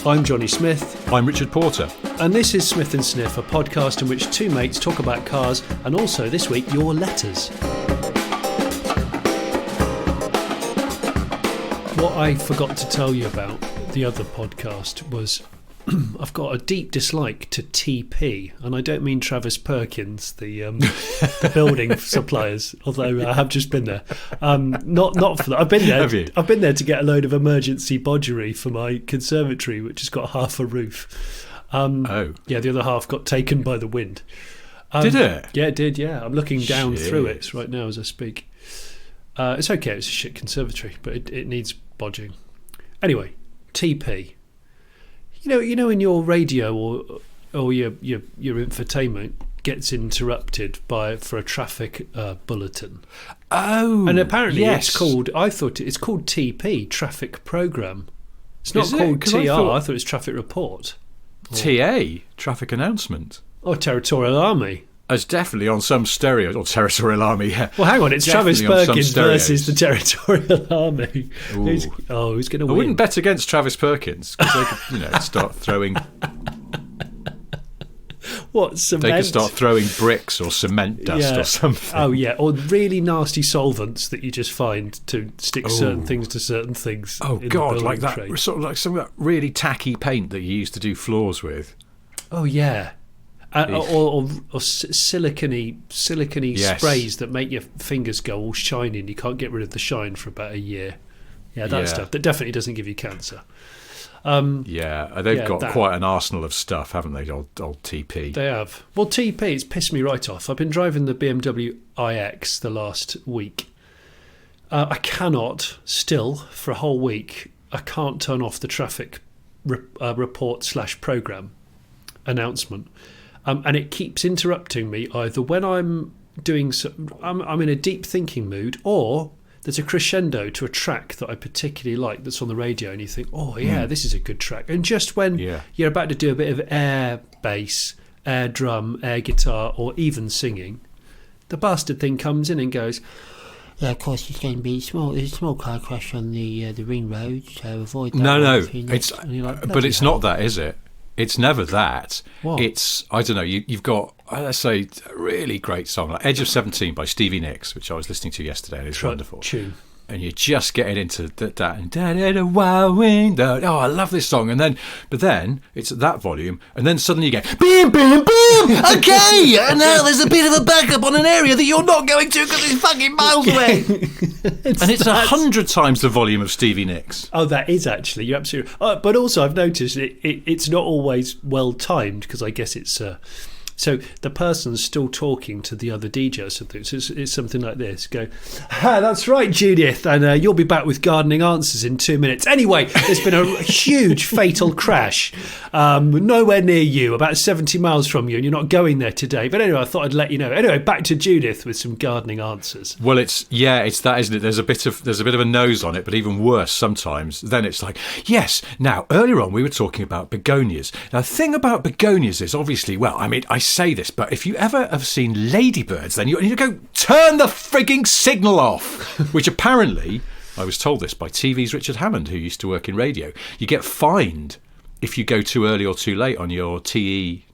I'm Jonny Smith. I'm Richard Porter. And this is Smith and Sniff, a podcast in which two mates talk about cars and also, this week, your letters. What I forgot to tell you about the other podcast was I've got a deep dislike to TP, and I don't mean Travis Perkins, the building suppliers, although I have just been there. Not for that. I've been there. Have you? I've been there to get a load of emergency bodgery for my conservatory, which has got half a roof. Yeah, the other half got taken by the wind. Did it? Yeah, it did. Yeah, I'm looking down through it right now as I speak. It's okay. It's a shit conservatory, but it needs bodging. Anyway, TP. You know, in your radio or your infotainment gets interrupted for a traffic bulletin. Oh, and apparently yes. it's called. I thought it's called TP, traffic program. It's not Is it? called 'Cause TR. I thought it was traffic report. TA, traffic announcement. Or Territorial Army. It's definitely on some stereo, or Territorial Army, yeah. Well, hang on, it's Definitely Travis on some Perkins stereos. versus the Territorial Army. Ooh. Who's going to I win? wouldn't bet against Travis Perkins, because they could, start throwing... What, cement? They could start throwing bricks or cement dust or something. Oh, yeah, or really nasty solvents that you just find to stick certain things to certain things. Oh, in God, the like that, trade. sort of like some of that really tacky paint that you used to do floors with. Oh, yeah. Or silicony Yes. sprays that make your fingers go all shiny and you can't get rid of the shine for about a year. Yeah, that stuff. That definitely doesn't give you cancer. They've got quite an arsenal of stuff, haven't they, old TP? They have. Well, TP, it's pissed me right off. I've been driving the BMW iX the last week. I cannot still, for a whole week, I can't turn off the traffic report / program announcement. And it keeps interrupting me either when I'm doing I'm in a deep thinking mood, or there's a crescendo to a track that I particularly like that's on the radio, and you think, oh yeah, this is a good track. And just when you're about to do a bit of air bass, air drum, air guitar, or even singing, the bastard thing comes in and goes, yeah, of course it's going to be small. There's a small car crash on the ring road, so avoid that. No, but it's not that, is it? It's never that. What? It's, I don't know, you've got, let's say, a really great song like Edge of 17 by Stevie Nicks, which I was listening to yesterday, and it's wonderful. Tune. And you're just getting into that and wild wind. Oh, I love this song. But then it's at that volume, and then suddenly you get boom, boom, boom. Okay, and now there's a bit of a backup on an area that you're not going to because it's fucking miles away. And it's 100 times the volume of Stevie Nicks. Oh, that is actually, you're absolutely. But also, I've noticed it's not always well timed, because I guess it's. So the person's still talking to the other DJ or something. So it's something like this. Go, that's right, Judith, and you'll be back with gardening answers in 2 minutes. Anyway, there's been a huge fatal crash nowhere near you, about 70 miles from you, and you're not going there today. But anyway, I thought I'd let you know. Anyway, back to Judith with some gardening answers. Well, it's that, isn't it? There's a bit of a nose on it, but even worse sometimes. Then it's like, yes. Now, earlier on we were talking about begonias. Now, the thing about begonias is obviously, well, I mean, I say this, but if you ever have seen ladybirds, then you need to go turn the frigging signal off, which apparently, I was told this by TV's Richard Hammond, who used to work in radio, you get fined if you go too early or too late on your TP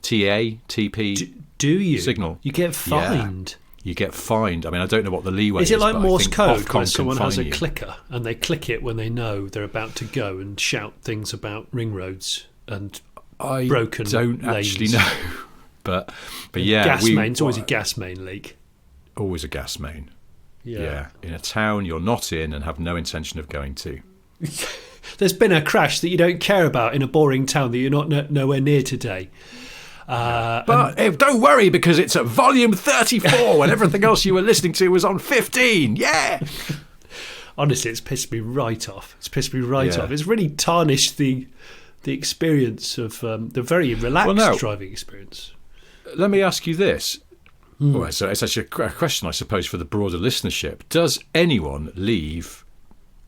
Do you? signal. You get fined? Yeah, you get fined. I mean, I don't know what the leeway is. Is it like but Morse I think code, Ofcom where someone has a you. clicker and they click it when they know they're about to go and shout things about ring roads and broken don't lanes? Actually know. But yeah, gas main. It's always a gas main leak. Always a gas main. Yeah. In a town you're not in and have no intention of going to. There's been a crash that you don't care about in a boring town that you're not nowhere near today. But don't worry, because it's at volume 34 when everything else you were listening to was on 15. Yeah. Honestly, it's pissed me right off. Off. It's really tarnished the experience of the very relaxed driving experience. Let me ask you this. Well, so it's actually a question, I suppose, for the broader listenership. Does anyone leave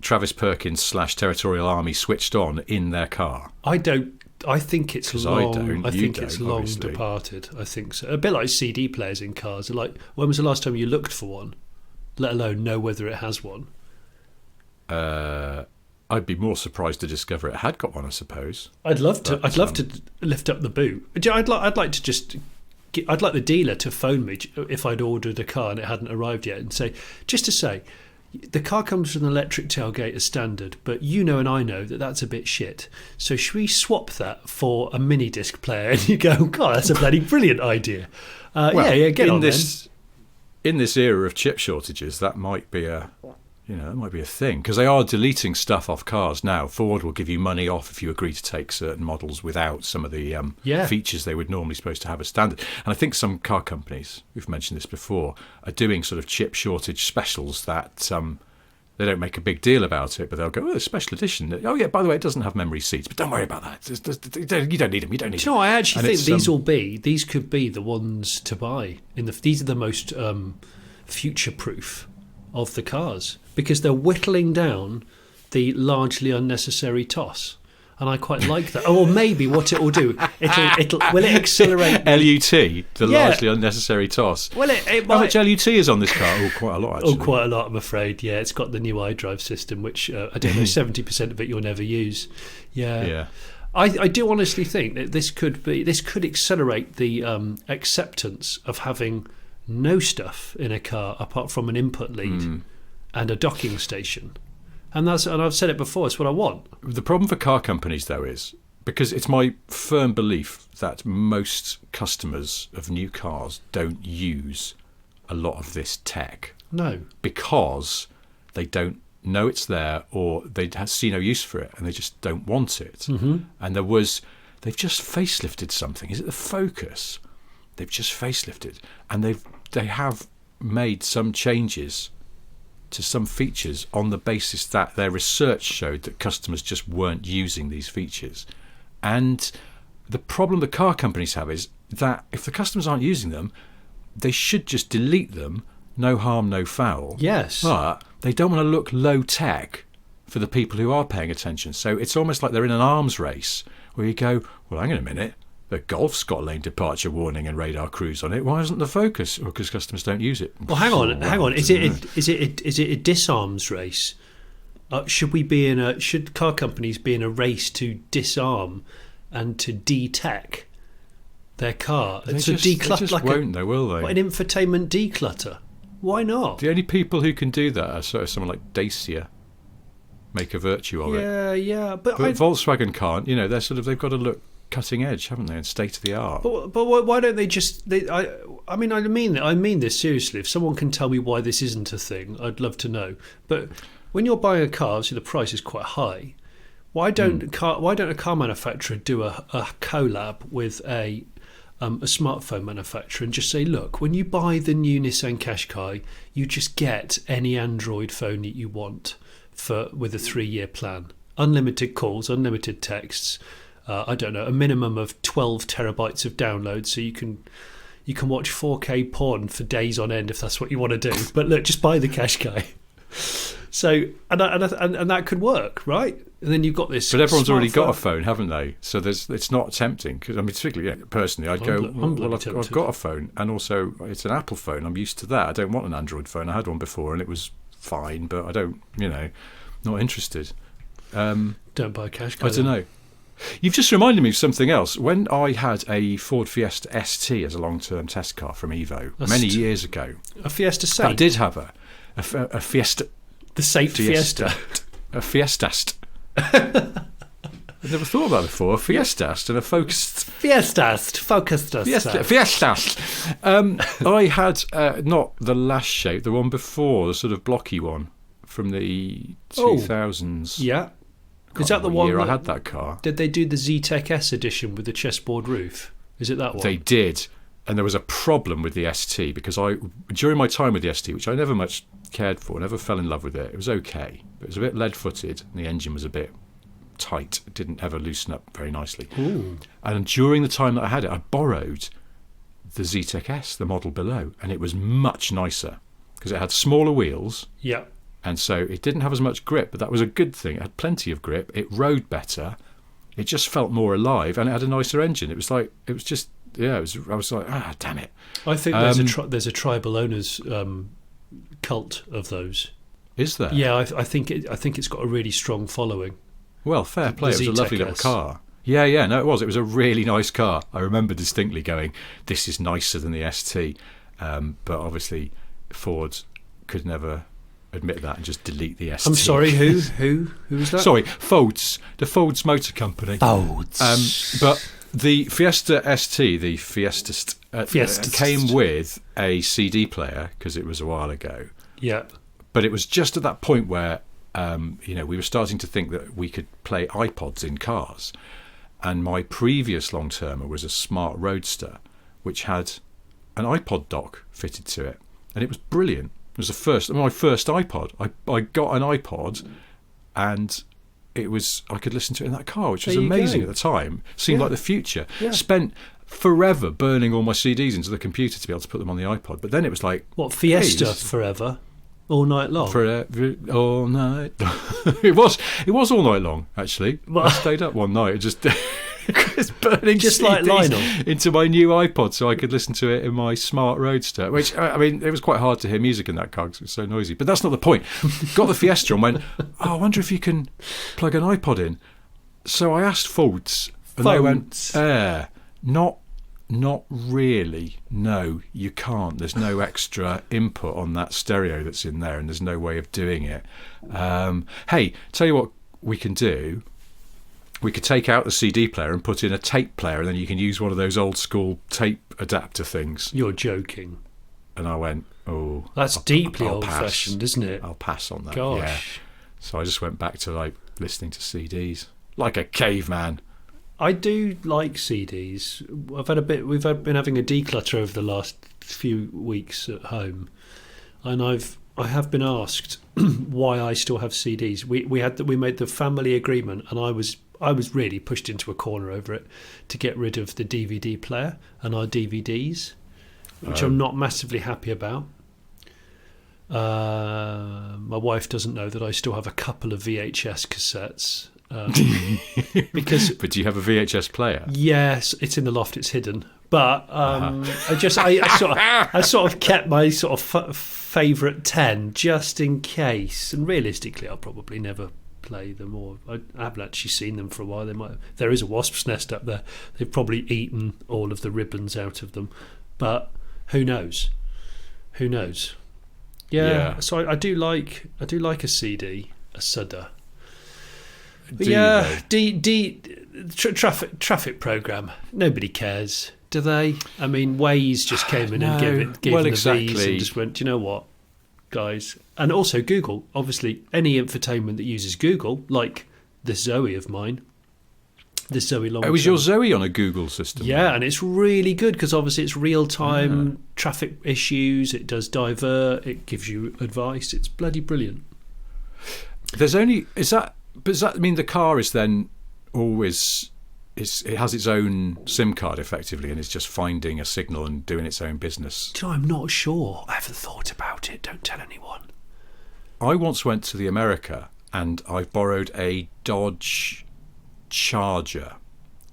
Travis Perkins / Territorial Army switched on in their car? I don't. I think it's long. I think it's long obviously. departed. I think so. A bit like CD players in cars. Like, when was the last time you looked for one, let alone know whether it has one? I'd be more surprised to discover it had got one, I suppose. I'd love to. I'd love to lift up the boot. I'd like to just. I'd like the dealer to phone me if I'd ordered a car and it hadn't arrived yet, and say, the car comes with an electric tailgate as standard, but you know and I know that that's a bit shit. So should we swap that for a mini disc player? And you go, God, that's a bloody brilliant idea. Get on this. In this era of chip shortages, that might be a thing, because they are deleting stuff off cars now. Ford will give you money off if you agree to take certain models without some of the features they would normally supposed to have as standard. And I think some car companies, we've mentioned this before, are doing sort of chip shortage specials that they don't make a big deal about it, but they'll go, special edition. Oh yeah, by the way, it doesn't have memory seats, but don't worry about that. You don't need them. You don't need them. I actually think these could be the ones to buy. These are the most future-proof of the cars, because they're whittling down the largely unnecessary toss, and I quite like that. Or maybe what it will do, will it accelerate LUT, largely unnecessary toss? Well, it might. How much LUT is on this car? Oh, quite a lot, actually. Oh, quite a lot, I'm afraid. Yeah, it's got the new iDrive system, which I don't know, 70% of it you'll never use. Yeah. I do honestly think that this could accelerate the acceptance of having no stuff in a car apart from an input lead and a docking station, and I've said it before, it's what I want. The problem for car companies, though, is because it's my firm belief that most customers of new cars don't use a lot of this tech. No, because they don't know it's there, or they see no use for it, and they just don't want it. And they've just facelifted something. Is it the Focus? They've just facelifted, and they have made some changes to some features on the basis that their research showed that customers just weren't using these features. And the problem the car companies have is that if the customers aren't using them, they should just delete them, no harm, no foul. Yes. But they don't want to look low tech for the people who are paying attention. So it's almost like they're in an arms race where you go, well, hang on a minute, the Golf's got lane departure warning and radar cruise on it. Why isn't the Focus? Well, because customers don't use it. Well, hang on. Is it a disarms race? Should car companies be in a race to disarm and to de-tech their car? They just won't, though, will they? An infotainment declutter. Why not? The only people who can do that are sort of someone like Dacia. Make a virtue of it. Yeah, but Volkswagen can't. They've got to look cutting edge, haven't they, and state of the art. But why don't they just? I mean this seriously. If someone can tell me why this isn't a thing, I'd love to know. But when you're buying a car, obviously the price is quite high. Why don't a car manufacturer do a collab with a smartphone manufacturer and just say, look, when you buy the new Nissan Qashqai, you just get any Android phone that you want with a 3-year plan, unlimited calls, unlimited texts. I don't know, a minimum of 12 terabytes of downloads, so you can watch 4K porn for days on end if that's what you want to do. But look, just buy the Qashqai. So and that could work, right? And then you've got this. But everyone's already got a phone, haven't they? So it's not tempting. Because particularly personally, I'd go, I've got a phone, and also it's an Apple phone. I'm used to that. I don't want an Android phone. I had one before, and it was fine, but I don't, not interested. Don't buy a Qashqai. I don't know. You've just reminded me of something else. When I had a Ford Fiesta ST as a long-term test car from Evo many years ago, a Fiesta Saint. I did have a Fiesta, the Saint Fiesta, a Fiestast. I've never thought about it before. A Fiestast and a Focused. Fiestast. I had not the last shape, the one before, the sort of blocky one from the 2000s. Yeah. Is that the one I had that car? Did they do the Z-Tech S edition with the chessboard roof? Is it that one? They did, and there was a problem with the ST because during my time with the ST, which I never much cared for, never fell in love with it. It was okay, but it was a bit lead-footed, and the engine was a bit tight. It didn't ever loosen up very nicely. Ooh. And during the time that I had it, I borrowed the Z-Tech S, the model below, and it was much nicer because it had smaller wheels. Yeah. And so it didn't have as much grip, but that was a good thing. It had plenty of grip. It rode better. It just felt more alive, and it had a nicer engine. I was like, damn it. I think there's a tribal owners cult of those. Is there? Yeah, I think it's got a really strong following. Well, fair play. It was a lovely little car. Yeah, no, it was. It was a really nice car. I remember distinctly going, this is nicer than the ST. But obviously, Ford could never admit that and just delete the ST. I'm sorry, who was that? Sorry, Ford's, the Ford's Motor Company. Ford's. But the Fiesta ST, the Fiestist, came with a CD player because it was a while ago. Yeah. But it was just at that point where, we were starting to think that we could play iPods in cars. And my previous long-termer was a smart Roadster, which had an iPod dock fitted to it. And it was brilliant. It was my first iPod. I got an iPod and I could listen to it in that car, which was amazing at the time. Seemed like the future. Yeah. Spent forever burning all my CDs into the computer to be able to put them on the iPod. But then it was like... What, Fiesta forever? All night long? All night. It was all night long, actually. I stayed up one night and just burning just CDs like Lionel into my new iPod so I could listen to it in my smart Roadster, which, I mean, it was quite hard to hear music in that car because it was so noisy. But that's not the point. Got the Fiesta and went, I wonder if you can plug an iPod in. So I asked Ford's, and they went, not really. No, you can't. There's no extra input on that stereo that's in there, and there's no way of doing it. Hey, tell you what we can do. We could take out the CD player and put in a tape player, and then you can use one of those old school tape adapter things. You're joking. And I went, oh. That's deeply old-fashioned, isn't it? I'll pass on that. Gosh. Yeah. So I just went back to listening to CDs like a caveman. I do like CDs. We've been having a declutter over the last few weeks at home, and I have been asked why I still have CDs. We made the family agreement, and I was really pushed into a corner over it to get rid of the DVD player and our DVDs, which I'm not massively happy about. My wife doesn't know that I still have a couple of VHS cassettes. But do you have a VHS player? Yes, it's in the loft. It's hidden. But I sort of kept my sort of favourite 10 just in case. And realistically, I'll probably never play them, or I haven't actually seen them for a while. There is a wasp's nest up there. They've probably eaten all of the ribbons out of them. But who knows? Who knows? Yeah. So I do like a CD, a Sudder. Traffic program. Nobody cares, do they? I mean, Waze just came in and gave them the V's and just went, do you know what, guys? And also Google. Obviously, any infotainment that uses Google, like this Zoe of mine, this Zoe long. Oh, was your Zoe on a Google system? Yeah, and it's really good because obviously it's real-time traffic issues. It does divert. It gives you advice. It's bloody brilliant. Does that mean the car is then always... it has its own SIM card, effectively, and it's just finding a signal and doing its own business? Do you know, I'm not sure. I haven't thought about it. Don't tell anyone. I once went to the America, and I borrowed a Dodge Charger.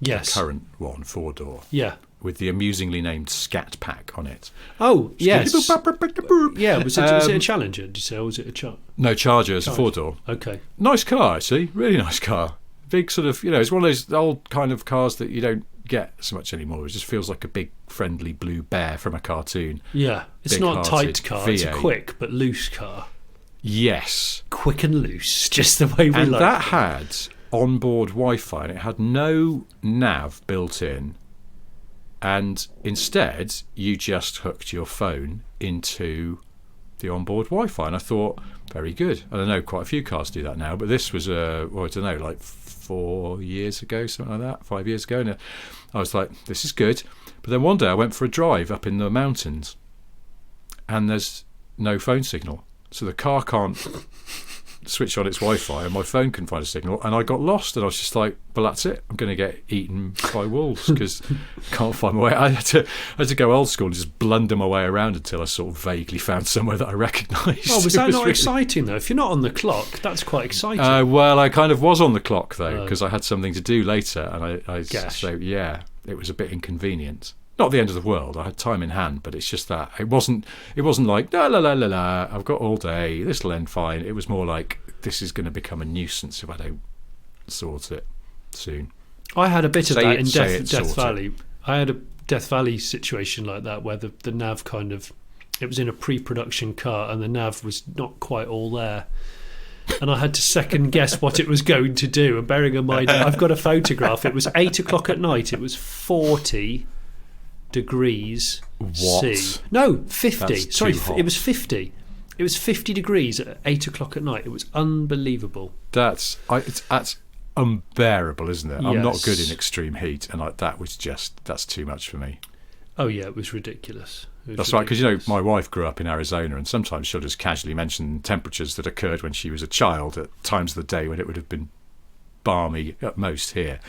Yes. A current one, 4-door. Yeah. With the amusingly named Scat Pack on it. Oh, yes. Yeah, was it a Challenger, did you say, or was it a Charger? No, Charger is a 4-door. Okay. Nice car, actually. Really nice car. Big sort of, it's one of those old kind of cars that you don't get so much anymore. It just feels like a big, friendly blue bear from a cartoon. Yeah. It's not a tight car. V8. It's a quick but loose car. Yes. Quick and loose, just the way we like it. And that had onboard Wi-Fi, and it had no nav built in. And instead, you just hooked your phone into the onboard Wi-Fi. And I thought, very good. I don't know, quite a few cars do that now, but this was, I don't know, like 4 years ago, something like that, 5 years ago. And I was like, this is good. But then one day I went for a drive up in the mountains, and there's no phone signal. So the car can't switch on its Wi-Fi, and my phone couldn't find a signal, and I got lost, and I was just like, well, that's it, I'm going to get eaten by wolves because I can't find my way. I had to go old school and just blunder my way around until I sort of vaguely found somewhere that I recognised. Oh, was that not exciting though? If you're not on the clock, that's quite exciting. Well, I kind of was on the clock though, because I had something to do later, and I so yeah, it was a bit inconvenient. Not the end of the world. I had time in hand, but it's just that it wasn't like la la la la la. I've got all day. This will end fine. It was more like this is going to become a nuisance if I don't sort it soon. I had a bit of that in Death Valley. I had a Death Valley situation like that where the nav kind of, it was in a pre-production car and the nav was not quite all there. And I had to second guess what it was going to do. And bearing in mind, I've got a photograph. It was 8 o'clock at night. It was 40 degrees C. No, 50. That's Sorry, too hot. it was 50. It was 50 degrees at 8 o'clock at night. It was unbelievable. That's unbearable, isn't it? I'm not Yes. good in extreme heat, and that's too much for me. Oh, yeah, it was ridiculous. That's right, because my wife grew up in Arizona, and sometimes she'll just casually mention temperatures that occurred when she was a child at times of the day when it would have been balmy at most here,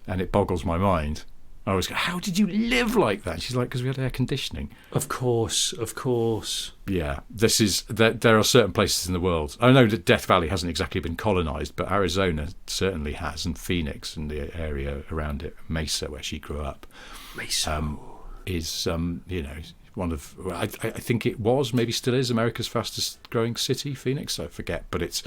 and it boggles my mind. I always go, how did you live like that? She's like, because we had air conditioning. Of course. Yeah, there are certain places in the world. I know that Death Valley hasn't exactly been colonised, but Arizona certainly has, and Phoenix and the area around it, Mesa, where she grew up, is one of, I think it was, maybe still is, America's fastest growing city, Phoenix. I forget, but it's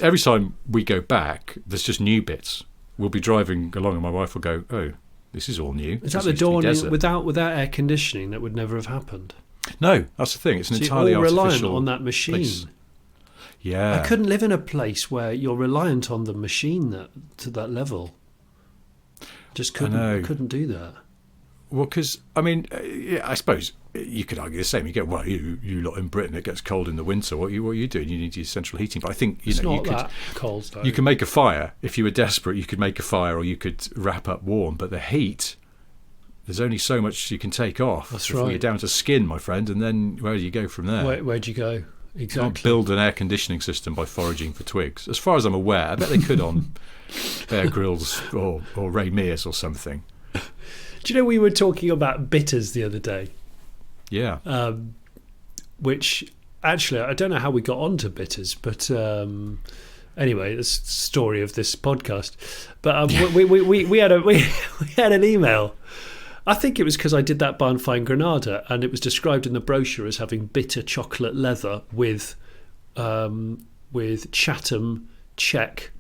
every time we go back, there's just new bits. We'll be driving along, and my wife will go, "Oh, this is all new." Is that the dawning without air conditioning? That would never have happened. No, that's the thing. It's an entirely you're all reliant artificial on that machine. place. Yeah, I couldn't live in a place where you're reliant on the machine to that level. Just couldn't do that. Well, because I suppose you could argue the same. You go, well, you lot in Britain, it gets cold in the winter. What are you doing? You need your central heating. But I think It's not that cold, though. You can make a fire if you were desperate. You could make a fire, or you could wrap up warm. But the heat, there's only so much you can take off. That's before right. You're down to skin, my friend. And then where do you go from there? Where'd you go? You Exactly. can't build an air conditioning system by foraging for twigs. As far as I'm aware, I bet they could on Bear Grylls or Ray Mears or something. Do you know we were talking about bitters the other day? Yeah. Which actually I don't know how we got onto bitters, but anyway, that's the story of this podcast. But we had an email. I think it was because I did that Barnfine Granada, and it was described in the brochure as having bitter chocolate leather with Chatham Czech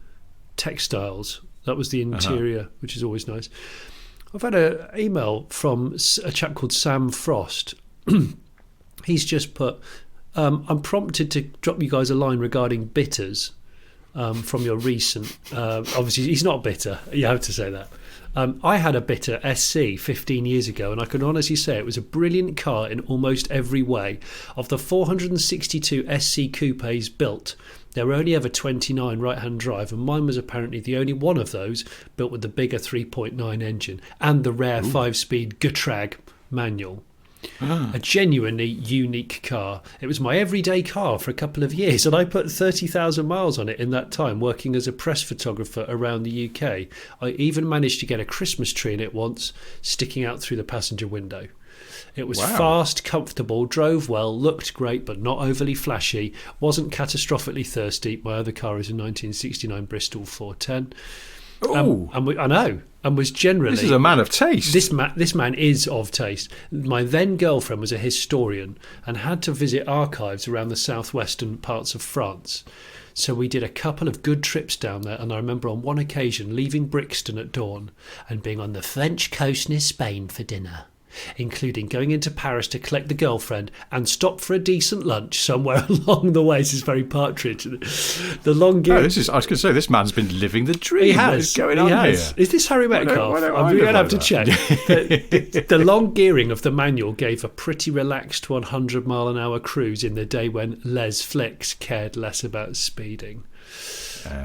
textiles. That was the interior, which is always nice. I've had an email from a chap called Sam Frost. He's just put, I'm prompted to drop you guys a line regarding bitters from your recent... obviously, he's not bitter. You have to say that. I had a bitter SC 15 years ago, and I can honestly say it was a brilliant car in almost every way. Of the 462 SC coupes built, there were only ever 29 right-hand drive, and mine was apparently the only one of those built with the bigger 3.9 engine and the rare 5-speed Getrag manual. A genuinely unique car. It was my everyday car for a couple of years, and I put 30,000 miles on it in that time, working as a press photographer around the UK. I even managed to get a Christmas tree in it once, sticking out through the passenger window. It was fast, comfortable, drove well, looked great but not overly flashy, wasn't catastrophically thirsty. My other car is a 1969 Bristol 410. I know, and was generally... This is a man of taste. This man is of taste. My then girlfriend was a historian and had to visit archives around the southwestern parts of France. So we did a couple of good trips down there, and I remember on one occasion leaving Brixton at dawn and being on the French coast near Spain for dinner, including going into Paris to collect the girlfriend and stop for a decent lunch somewhere along the way. This is very Partridge. The long gear. I was going to say, this man's been living the dream. He has. What is going on here? Is this Harry Metcalf? Why don't I I'm going to live have to like check. The long gearing of the manual gave a pretty relaxed 100-mile-an-hour cruise in the day when Les Flicks cared less about speeding.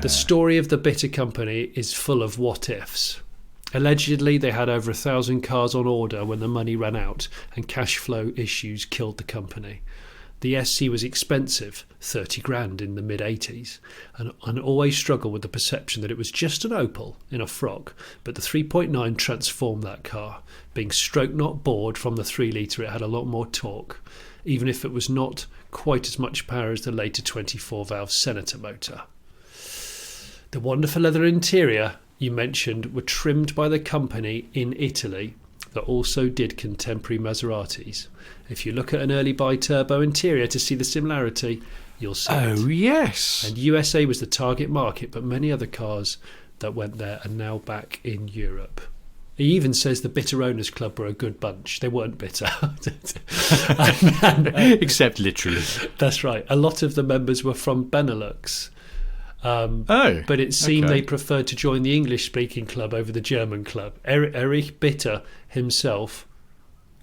The story of the Bitter Company is full of what-ifs. Allegedly, they had over 1,000 cars on order when the money ran out, and cash flow issues killed the company. The SC was expensive, 30 grand in the mid-80s, and always struggled with the perception that it was just an Opel in a frock, but the 3.9 transformed that car. Being stroke not bored from the 3-litre, it had a lot more torque, even if it was not quite as much power as the later 24-valve Senator motor. The wonderful leather interior you mentioned were trimmed by the company in Italy. that also did contemporary Maseratis. If you look at an early bi-turbo interior to see the similarity, you'll see it. Oh, yes. And USA was the target market, but many other cars that went there are now back in Europe. He even says the Bitter Owners Club were a good bunch. They weren't bitter. Except literally. That's right. A lot of the members were from Benelux. But it seemed they preferred to join the English-speaking club over the German club. Erich Bitter himself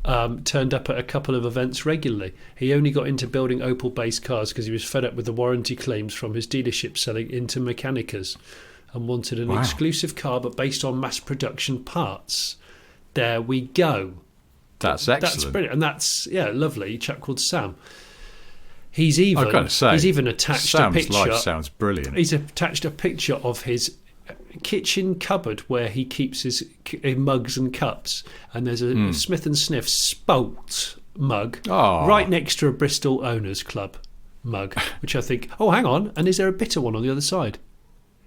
turned up at a couple of events regularly. He only got into building Opel-based cars because he was fed up with the warranty claims from his dealership selling into Mechanicas and wanted an exclusive car but based on mass production parts. There we go. That's excellent. That's brilliant. And that's, lovely. A chap called Sam. He's even attached Sam's a picture. life sounds brilliant. He's attached a picture of his kitchen cupboard where he keeps his mugs and cups, and there's a Smith and Sniff Spolt mug right next to a Bristol Owners Club mug, which I think, hang on, and is there a bitter one on the other side?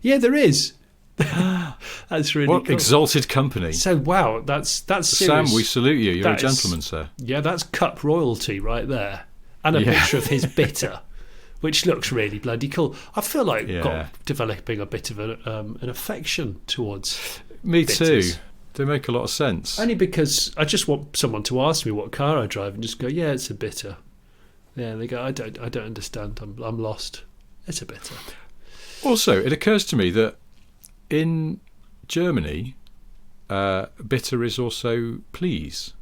Yeah, there is. That's really what cool. Exalted company. So wow, that's serious. Sam, we salute you. You're a gentleman, sir. Yeah, that's cup royalty right there. And a picture of his bitter, which looks really bloody cool. I feel like developing a bit of an affection towards Me bitters. too. They make a lot of sense. Only because I just want someone to ask me what car I drive and just go, yeah, it's a bitter. Yeah, and they go, I don't understand. I'm lost. It's a bitter. Also, it occurs to me that in Germany, bitter is also please.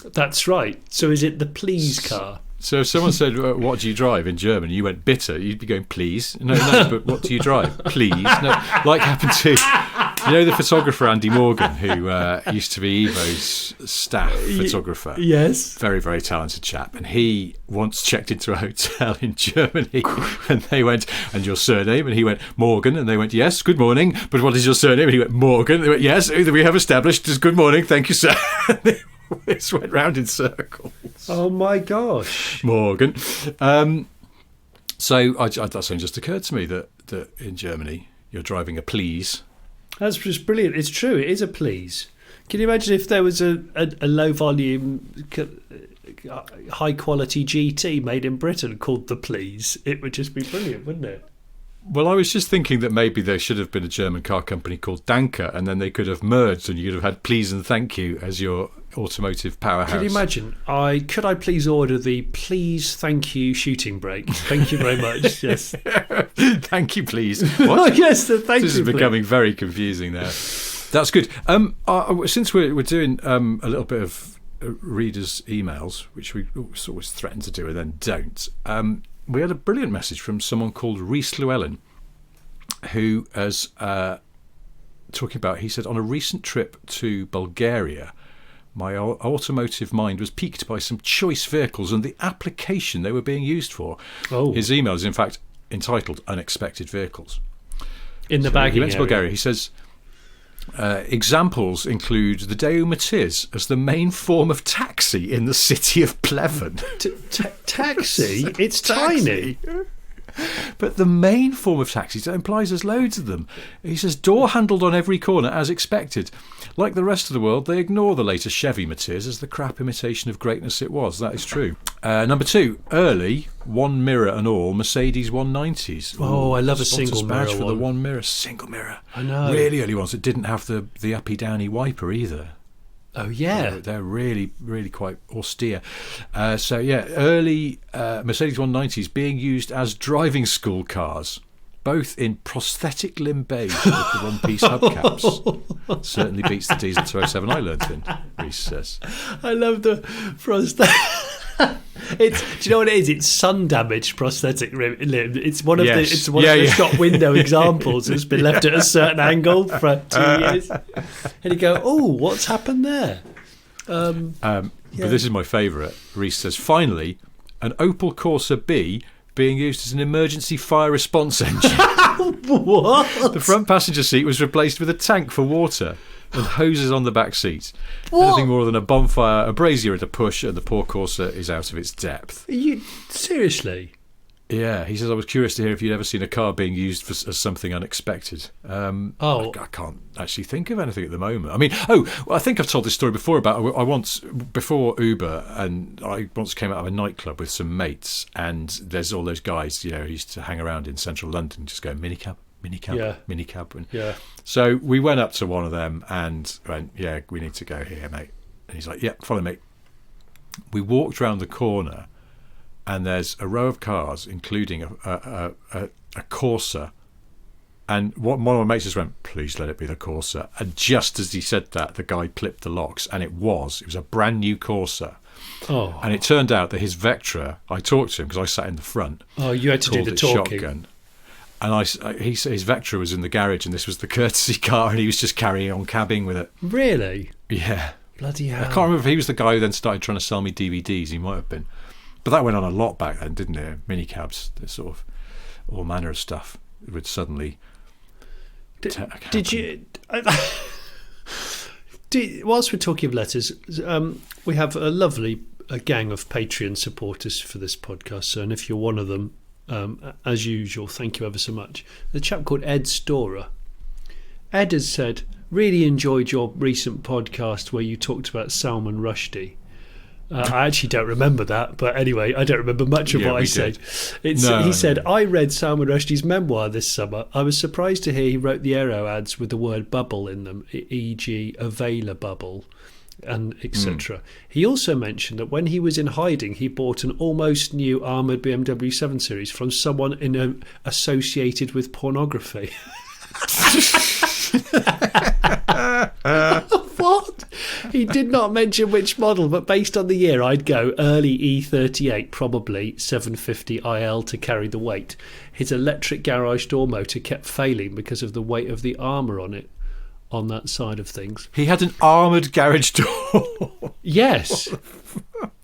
That's right. So is it the please car? So if someone said, what do you drive in German? You went bitter, you'd be going, please. No, but what do you drive? Please. No, like happened to, the photographer Andy Morgan, who used to be Evo's staff photographer. Yes. Very, very talented chap. And he once checked into a hotel in Germany and they went, and your surname? And he went, Morgan. And they went, yes, good morning. But what is your surname? And he went, Morgan. And they went, yes, we have established as good morning. Thank you, sir. This went round in circles. Oh my gosh, Morgan. So that something just occurred to me that in Germany you're driving a please. That's just brilliant. It's true. It is a please. Can you imagine if there was a low volume, high quality GT made in Britain called the Please? It would just be brilliant, wouldn't it? Well, I was just thinking that maybe there should have been a German car company called Danke, and then they could have merged, and you could have had Please and Thank You as your automotive powerhouse. Can you imagine? Could I please order the Please Thank You shooting brake? Thank you very much. Yes. Thank you, please. What? Yes, the thank this you. This is becoming very confusing now. That's good. Since we're doing a little bit of readers' emails, which we always threaten to do and then don't. We had a brilliant message from someone called Rhys Llewellyn, who is talking about, he said, on a recent trip to Bulgaria, my automotive mind was piqued by some choice vehicles and the application they were being used for. Oh. His email is, in fact, entitled Unexpected Vehicles. In the bagging he went to area. Bulgaria. He says, examples include the Daewoo Matiz as the main form of taxi in the city of Pleven. Taxi? It's tiny. But the main form of taxis, that implies there's loads of them. He says, door handled on every corner as expected. Like the rest of the world, they ignore the latest Chevy Matiz as the crap imitation of greatness it was. That is true. Number 2, early, one mirror and all, Mercedes 190s. Oh, I love a single mirror for one. the one mirror, single mirror. I know. Really early ones. It didn't have the uppy downy wiper either. Oh yeah, they're really, really quite austere. Early Mercedes 190s being used as driving school cars, both in prosthetic limb beige with the one-piece hubcaps. Certainly beats the diesel 207 I learnt in. Rhys says. I love the prosthetic. Do you know what it is? It's sun-damaged prosthetic limb. It's one of the shop window examples that's been left at a certain angle for 2 years. And you go, oh, what's happened there? But this is my favourite. Rhys says, finally, an Opel Corsa B being used as an emergency fire response engine. What? The front passenger seat was replaced with a tank for water and hoses on the back seat. What? Nothing more than a bonfire, a brazier at a push, and the poor Corsa is out of its depth. Seriously? Yeah, he says, I was curious to hear if you'd ever seen a car being used as something unexpected. I can't actually think of anything at the moment. I mean, I think I've told this story before about before Uber, and I once came out of a nightclub with some mates, and there's all those guys, who used to hang around in central London, just going minicab. And so we went up to one of them and went, yeah, we need to go here, mate. And he's like, yeah, follow me. We walked round the corner, and there's a row of cars, including a Corsa. And one of my mates just went, please let it be the Corsa. And just as he said that, the guy clipped the locks, and it was a brand new Corsa. Oh. And it turned out that his Vectra, I talked to him because I sat in the front. Oh, you had to do the talking. Shotgun. And his Vectra was in the garage, and this was the courtesy car, and he was just carrying on cabbing with it. Really? Yeah. Bloody hell. I can't remember if he was the guy who then started trying to sell me DVDs. He might have been. But that went on a lot back then, didn't it? Minicabs, the sort of all manner of stuff would suddenly. Did you? Whilst we're talking of letters, we have a lovely gang of Patreon supporters for this podcast. So, and if you're one of them, as usual, thank you ever so much. The chap called Ed Storer. Ed has said, really enjoyed your recent podcast where you talked about Salman Rushdie. I actually don't remember that, but anyway, I don't remember much of what I said. He said, I read Salman Rushdie's memoir this summer. I was surprised to hear he wrote the aero ads with the word bubble in them, e.g. Availer bubble, and etc. He also mentioned that when he was in hiding, he bought an almost new armoured BMW 7 Series from someone associated with pornography. What? He did not mention which model, but based on the year, I'd go early E38, probably 750 IL to carry the weight. His electric garage door motor kept failing because of the weight of the armour on it, on that side of things. He had an armoured garage door. Yes.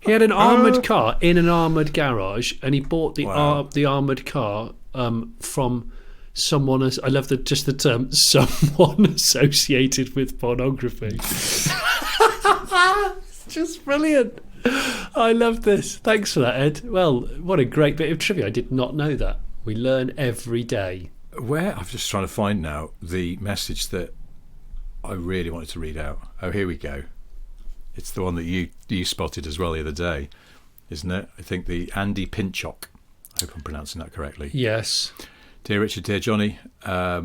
He had an armoured car in an armoured garage, and he bought the armoured car from someone. I love the term someone associated with pornography. It's just brilliant. I love this. Thanks for that, Ed. Well, what a great bit of trivia. I did not know that. We learn every day. I'm just trying to find now the message that I really wanted to read out. Oh, here we go. It's the one that you spotted as well the other day, isn't it? I think the Andy Pinchok. I hope I'm pronouncing that correctly. Yes. Dear Richard, dear Jonny, I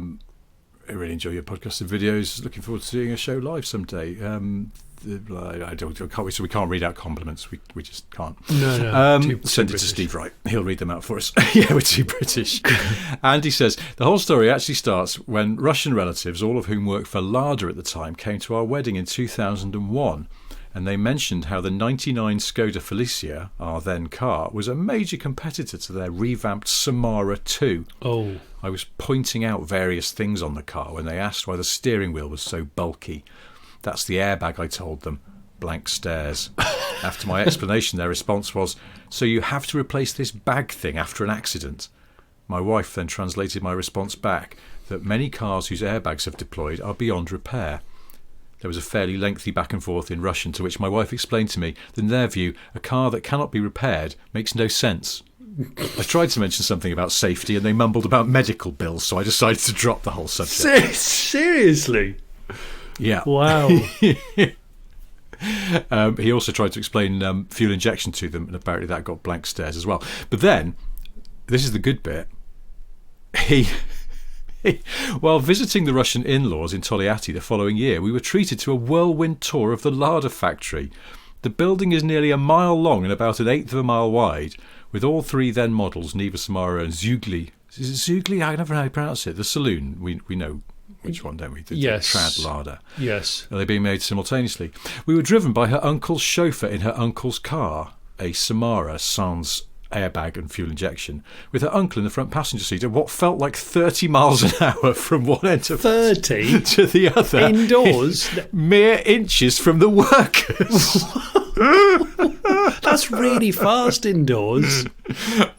really enjoy your podcasts and videos. Looking forward to seeing a show live someday. We can't read out compliments. We just can't. No. Send it to Steve Wright. He'll read them out for us. Yeah, we're too British. Andy says, the whole story actually starts when Russian relatives, all of whom worked for Lada at the time, came to our wedding in 2001. And they mentioned how the 99 Skoda Felicia, our then car, was a major competitor to their revamped Samara 2. Oh. I was pointing out various things on the car when they asked why the steering wheel was so bulky. That's the airbag, I told them. Blank stares. After my explanation, their response was, so you have to replace this bag thing after an accident. My wife then translated my response back, that many cars whose airbags have deployed are beyond repair. There was a fairly lengthy back and forth in Russian, to which my wife explained to me that in their view, a car that cannot be repaired makes no sense. I tried to mention something about safety and they mumbled about medical bills, so I decided to drop the whole subject. Seriously? Yeah. Wow. He also tried to explain fuel injection to them, and apparently that got blank stares as well. But then, this is the good bit, while visiting the Russian in-laws in Togliatti the following year, we were treated to a whirlwind tour of the Lada factory. The building is nearly a mile long and about an eighth of a mile wide, with all three then models, Niva, Samara and Zugli. Is it Zugli? I never know how you pronounce it. The saloon, we know which one, don't we? The Trad Lada. Yes. Are they being made simultaneously? We were driven by her uncle's chauffeur in her uncle's car, a Samara sans airbag and fuel injection, with her uncle in the front passenger seat at what felt like 30 miles an hour from one end of 30 to the other. Indoors? Mere inches from the workers. That's really fast indoors.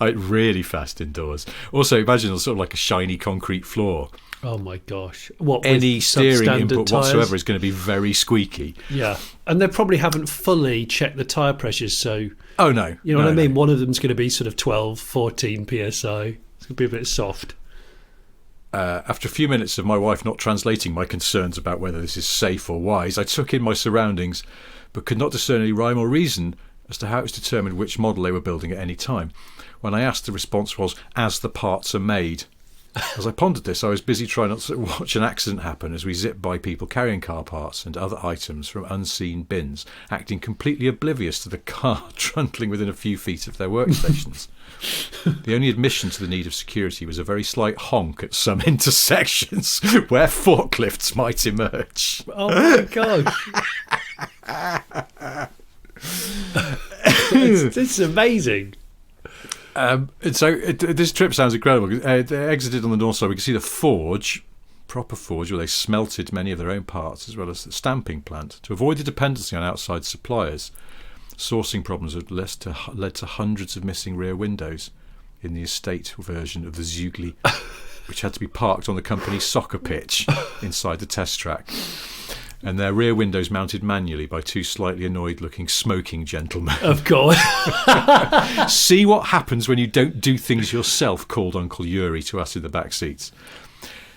Really fast indoors. Also, imagine sort of like a shiny concrete floor Oh my gosh! What, Any with steering substandard input tyres? whatsoever is going to be very squeaky. Yeah, and they probably haven't fully checked the tyre pressures, so Oh no, you know what I no. mean. One of them's going to be sort of 12, 14 psi. It's going to be a bit soft. After a few minutes of my wife not translating my concerns about whether this is safe or wise, I took in my surroundings, but could not discern any rhyme or reason as to how it was determined which model they were building at any time. When I asked, the response was, "As the parts are made." As I pondered this, I was busy trying not to watch an accident happen as we zipped by people carrying car parts and other items from unseen bins, acting completely oblivious to the car trundling within a few feet of their workstations. The only admission to the need of security was a very slight honk at some intersections where forklifts might emerge. Oh my gosh! This is amazing. This trip sounds incredible. They exited on the north side. We could see the forge, proper forge, where they smelted many of their own parts, as well as the stamping plant. To avoid the dependency on outside suppliers, sourcing problems had led to hundreds of missing rear windows in the estate version of the Zugli, which had to be parked on the company's soccer pitch inside the test track. And their rear windows mounted manually by two slightly annoyed-looking smoking gentlemen. Of course. "See what happens when you don't do things yourself," called Uncle Yuri to us in the back seats.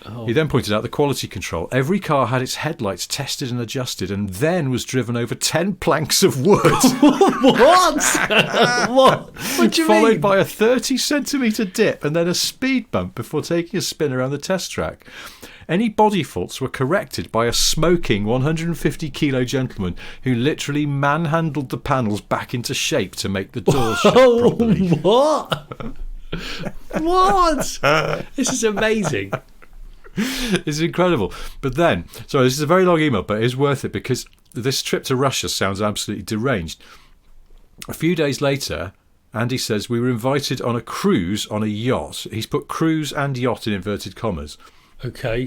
Oh. He then pointed out the quality control. Every car had its headlights tested and adjusted, and then was driven over 10 planks of wood. What? What do you Followed mean? by a 30-centimetre dip and then a speed bump before taking a spin around the test track. Any body faults were corrected by a smoking 150-kilo gentleman who literally manhandled the panels back into shape to make the doors shut properly. What? What? This is amazing. It's incredible. But then, sorry, this is a very long email, but it is worth it because this trip to Russia sounds absolutely deranged. A few days later, Andy says we were invited on a cruise on a yacht. He's put cruise and yacht in inverted commas. Okay.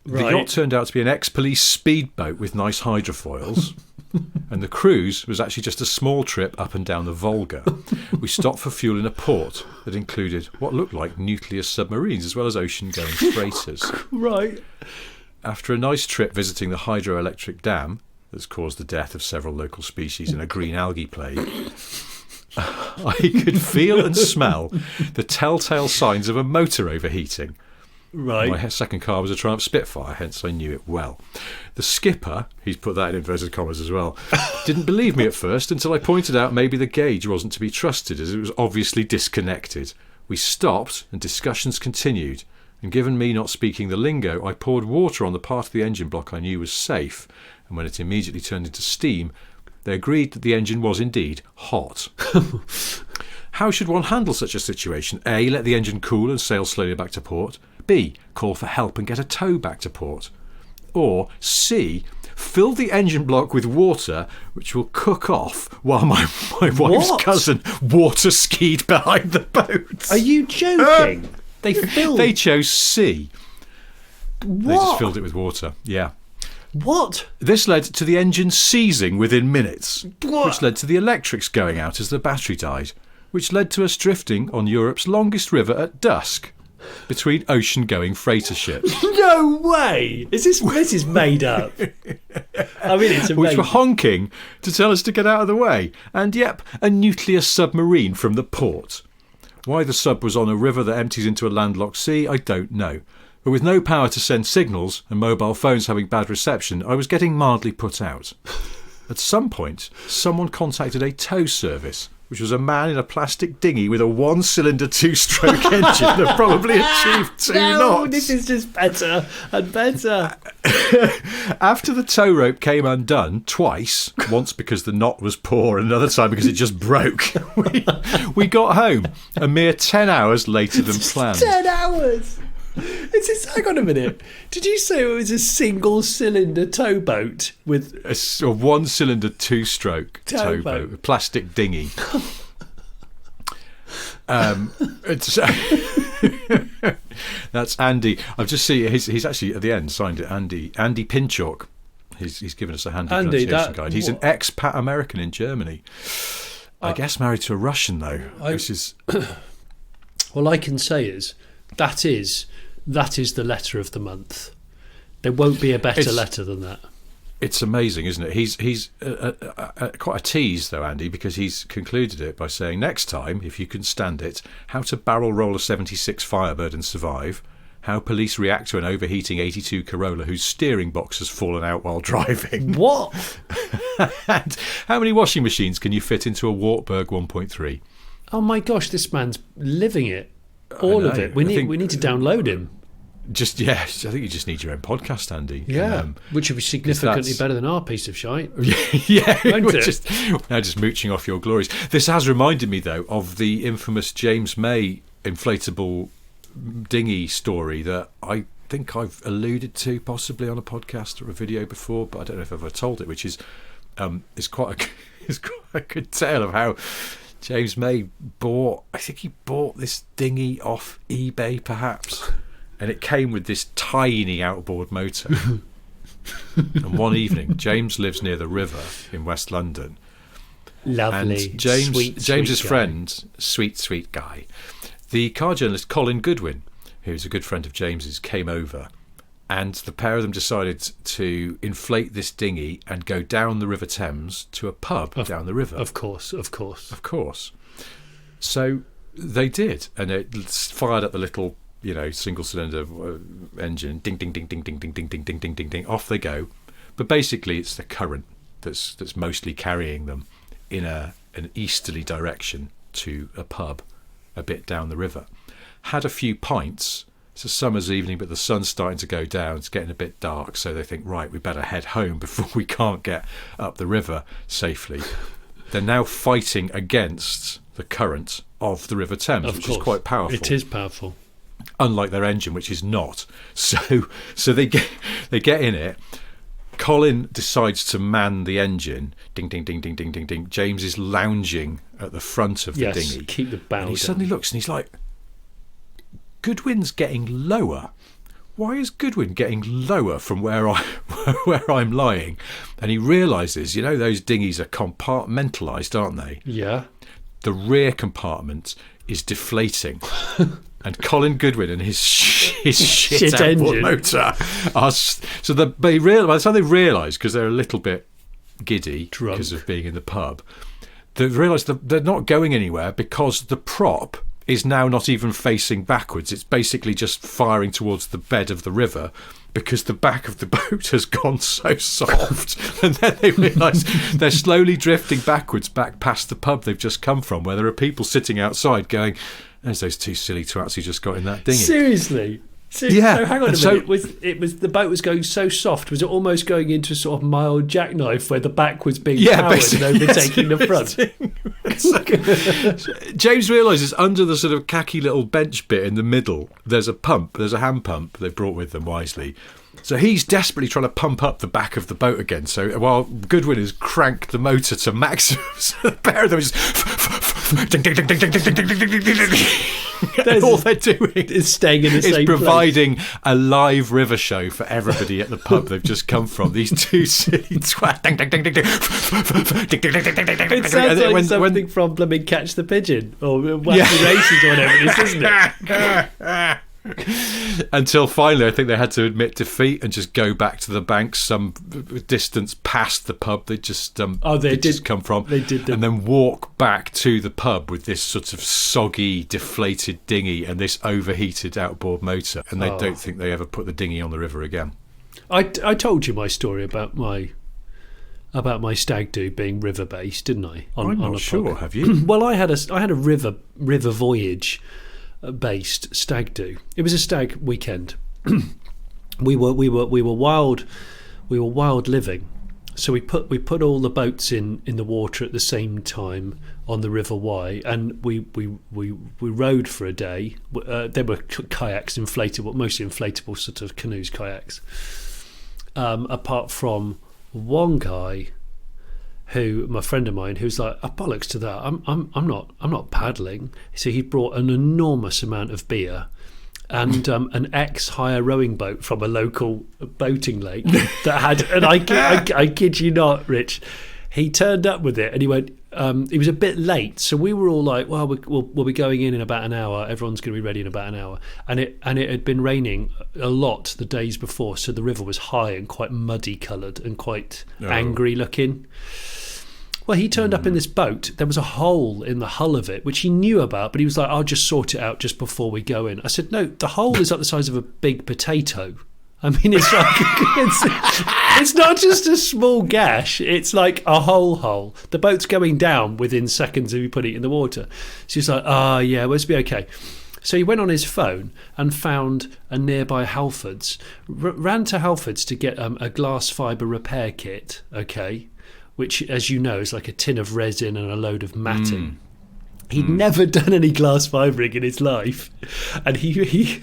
The Right. yacht turned out to be an ex-police speedboat with nice hydrofoils. And the cruise was actually just a small trip up and down the Volga. We stopped for fuel in a port that included what looked like nuclear submarines as well as ocean-going freighters. Right. After a nice trip visiting the hydroelectric dam that's caused the death of several local species in a green algae plague, I could feel and smell the telltale signs of a motor overheating. Right. My second car was a Triumph Spitfire, hence I knew it well. The skipper, he's put that in inverted commas as well, didn't believe me at first until I pointed out maybe the gauge wasn't to be trusted as it was obviously disconnected. We stopped and discussions continued, and given me not speaking the lingo, I poured water on the part of the engine block I knew was safe, and when it immediately turned into steam, they agreed that the engine was indeed hot. How should one handle such a situation? A. Let the engine cool and sail slowly back to port. B. Call for help and get a tow back to port. Or C. Fill the engine block with water, which will cook off while my wife's What? cousin water skied behind the boat. Are you joking? They chose C. They just What? filled it with water. Yeah. What? This led to the engine seizing within minutes, What? which led to the electrics going out as the battery died, which led to us drifting on Europe's longest river at dusk between ocean-going freighter ships, No way! This is made up. I mean, it's which amazing. were honking to tell us to get out of the way, and yep, a nuclear submarine from the port. Why the sub was on a river that empties into a landlocked sea, I don't know. But with no power to send signals and mobile phones having bad reception, I was getting mildly put out. At some point, someone contacted a tow service, which was a man in a plastic dinghy with a one-cylinder two-stroke engine that probably achieved 2 knots. This is just better and better. After the tow rope came undone twice, once because the knot was poor and another time because it just broke, we got home a mere 10 hours later than planned. 10 hours. Hang on a minute. Did you say it was a single-cylinder towboat with? A one-cylinder two-stroke Towboat. towboat, a plastic dinghy. It's that's Andy. I've just seen he's actually at the end signed it. Andy Pinchuk. He's given us a handy Andy, pronunciation guide. He's an expat American in Germany. I guess married to a Russian though. This is All I can say is that is that is the letter of the month. There won't be a better letter than that. It's amazing, isn't it? He's quite a tease, though, Andy, because he's concluded it by saying, next time, if you can stand it, how to barrel roll a 76 Firebird and survive, how police react to an overheating 82 Corolla whose steering box has fallen out while driving. What? And how many washing machines can you fit into a Wartburg 1.3? Oh my gosh, this man's living it. All of it. We need to download him. I think you just need your own podcast, Andy. Yeah, which would be significantly better than our piece of shite. Yeah, we're just mooching off your glories. This has reminded me, though, of the infamous James May inflatable dinghy story that I think I've alluded to possibly on a podcast or a video before, but I don't know if I've ever told it, which is quite a good tale of how James May bought this dinghy off eBay, perhaps. And it came with this tiny outboard motor. And one evening, James lives near the river in West London. Lovely. And sweet James's guy. friend, sweet guy, the car journalist Colin Goodwin, who's a good friend of James's, came over. And the pair of them decided to inflate this dinghy and go down the River Thames to a pub down the river. Of course. So they did. And it fired up the little, single cylinder engine, ding ding ding ding ding ding ding ding ding ding ding ding, off they go. But basically it's the current that's mostly carrying them in an easterly direction to a pub a bit down the river. Had a few pints. It's a summer's evening, but the sun's starting to go down. It's getting a bit dark, so they think, right, we better head home before we can't get up the river safely. They're now fighting against the current of the River Thames, which is quite powerful. It is powerful. Unlike their engine, which is not. So they get in it. Colin decides to man the engine. Ding, ding, ding, ding, ding, ding, ding. James is lounging at the front of the dinghy. Keep the bow And he down. suddenly looks and he's like, Goodwin's getting lower. Why is Goodwin getting lower from where I'm lying? And he realises, those dinghies are compartmentalised, aren't they? Yeah. The rear compartment is deflating. And Colin Goodwin and his shit outboard engine motor are by the time they realise, because they're a little bit giddy because of being in the pub, they realise that they're not going anywhere because the prop is now not even facing backwards. It's basically just firing towards the bed of the river because the back of the boat has gone so soft. And then they realise they're slowly drifting backwards back past the pub they've just come from, where there are people sitting outside going, there's those two silly twats who just got in that dinghy. Seriously? Yeah. So hang on a minute. The boat was going so soft. Was it almost going into a sort of mild jackknife where the back was being powered and overtaking the front? James realises under the sort of khaki little bench bit in the middle, there's a hand pump they've brought with them wisely. So he's desperately trying to pump up the back of the boat again. So while Goodwin has cranked the motor to maximum, so the pair of them is ding, ding, ding, ding, ding, ding, ding, ding, ding, ding, ding. And all they're doing is staying in the same providing place. a live river show for everybody at the pub they've just come from. These two silly twats. Ding, ding, ding, ding, ding. It sounds like something from blooming Catch the Pigeon or Wacky Races or whatever it is, isn't it? Until finally I think they had to admit defeat and just go back to the bank some distance past the pub they'd just come from. They did and then walk back to the pub with this sort of soggy deflated dinghy and this overheated outboard motor, and they don't think they ever put the dinghy on the river again. I told you my story about my stag do being river based, didn't I? I'm not sure. Have you? Well, I had a river voyage based stag do. It was a stag weekend. we were wild living. So we put all the boats in the water at the same time on the River Wye, and we rowed for a day. There were kayaks, mostly inflatable sort of canoes, kayaks. Apart from one guy, my friend of mine, who's like, bollocks to that. I'm not paddling. So he brought an enormous amount of beer and an ex-hire rowing boat from a local boating lake that had, and I kid you not, Rich, he turned up with it and he went, he was a bit late, so we were all like, well, we'll be going in about an hour. Everyone's going to be ready in about an hour. And it had been raining a lot the days before, so the river was high and quite muddy coloured and quite angry looking. Well, he turned up in this boat. There was a hole in the hull of it, which he knew about, but he was like, I'll just sort it out just before we go in. I said, no, the hole is like the size of a big potato. I mean, it's like it's not just a small gash. It's like a whole hole. The boat's going down within seconds of you putting it in the water. So he's like, yeah, well, it's be okay. So he went on his phone and found a nearby Halfords, ran to Halfords to get a glass fibre repair kit, okay, which, as you know, is like a tin of resin and a load of matting. He'd never done any glass fibring in his life, and he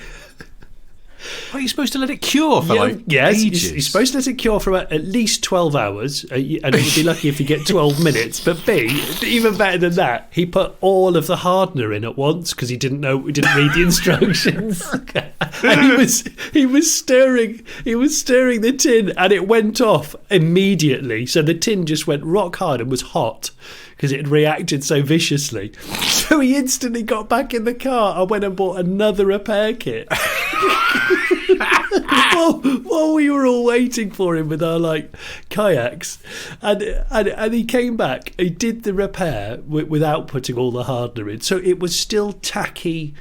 Are you supposed to let it cure for yes, ages? You're supposed to let it cure for at least 12 hours, and you'd be lucky if you get 12 minutes. But B, even better than that, he put all of the hardener in at once because he didn't read the instructions. And he was stirring the tin, and it went off immediately. So the tin just went rock hard and was hot because it had reacted so viciously. So he instantly got back in the car and went and bought another repair kit. while we were all waiting for him with our kayaks, and he came back. He did the repair without putting all the hardener in, so it was still tacky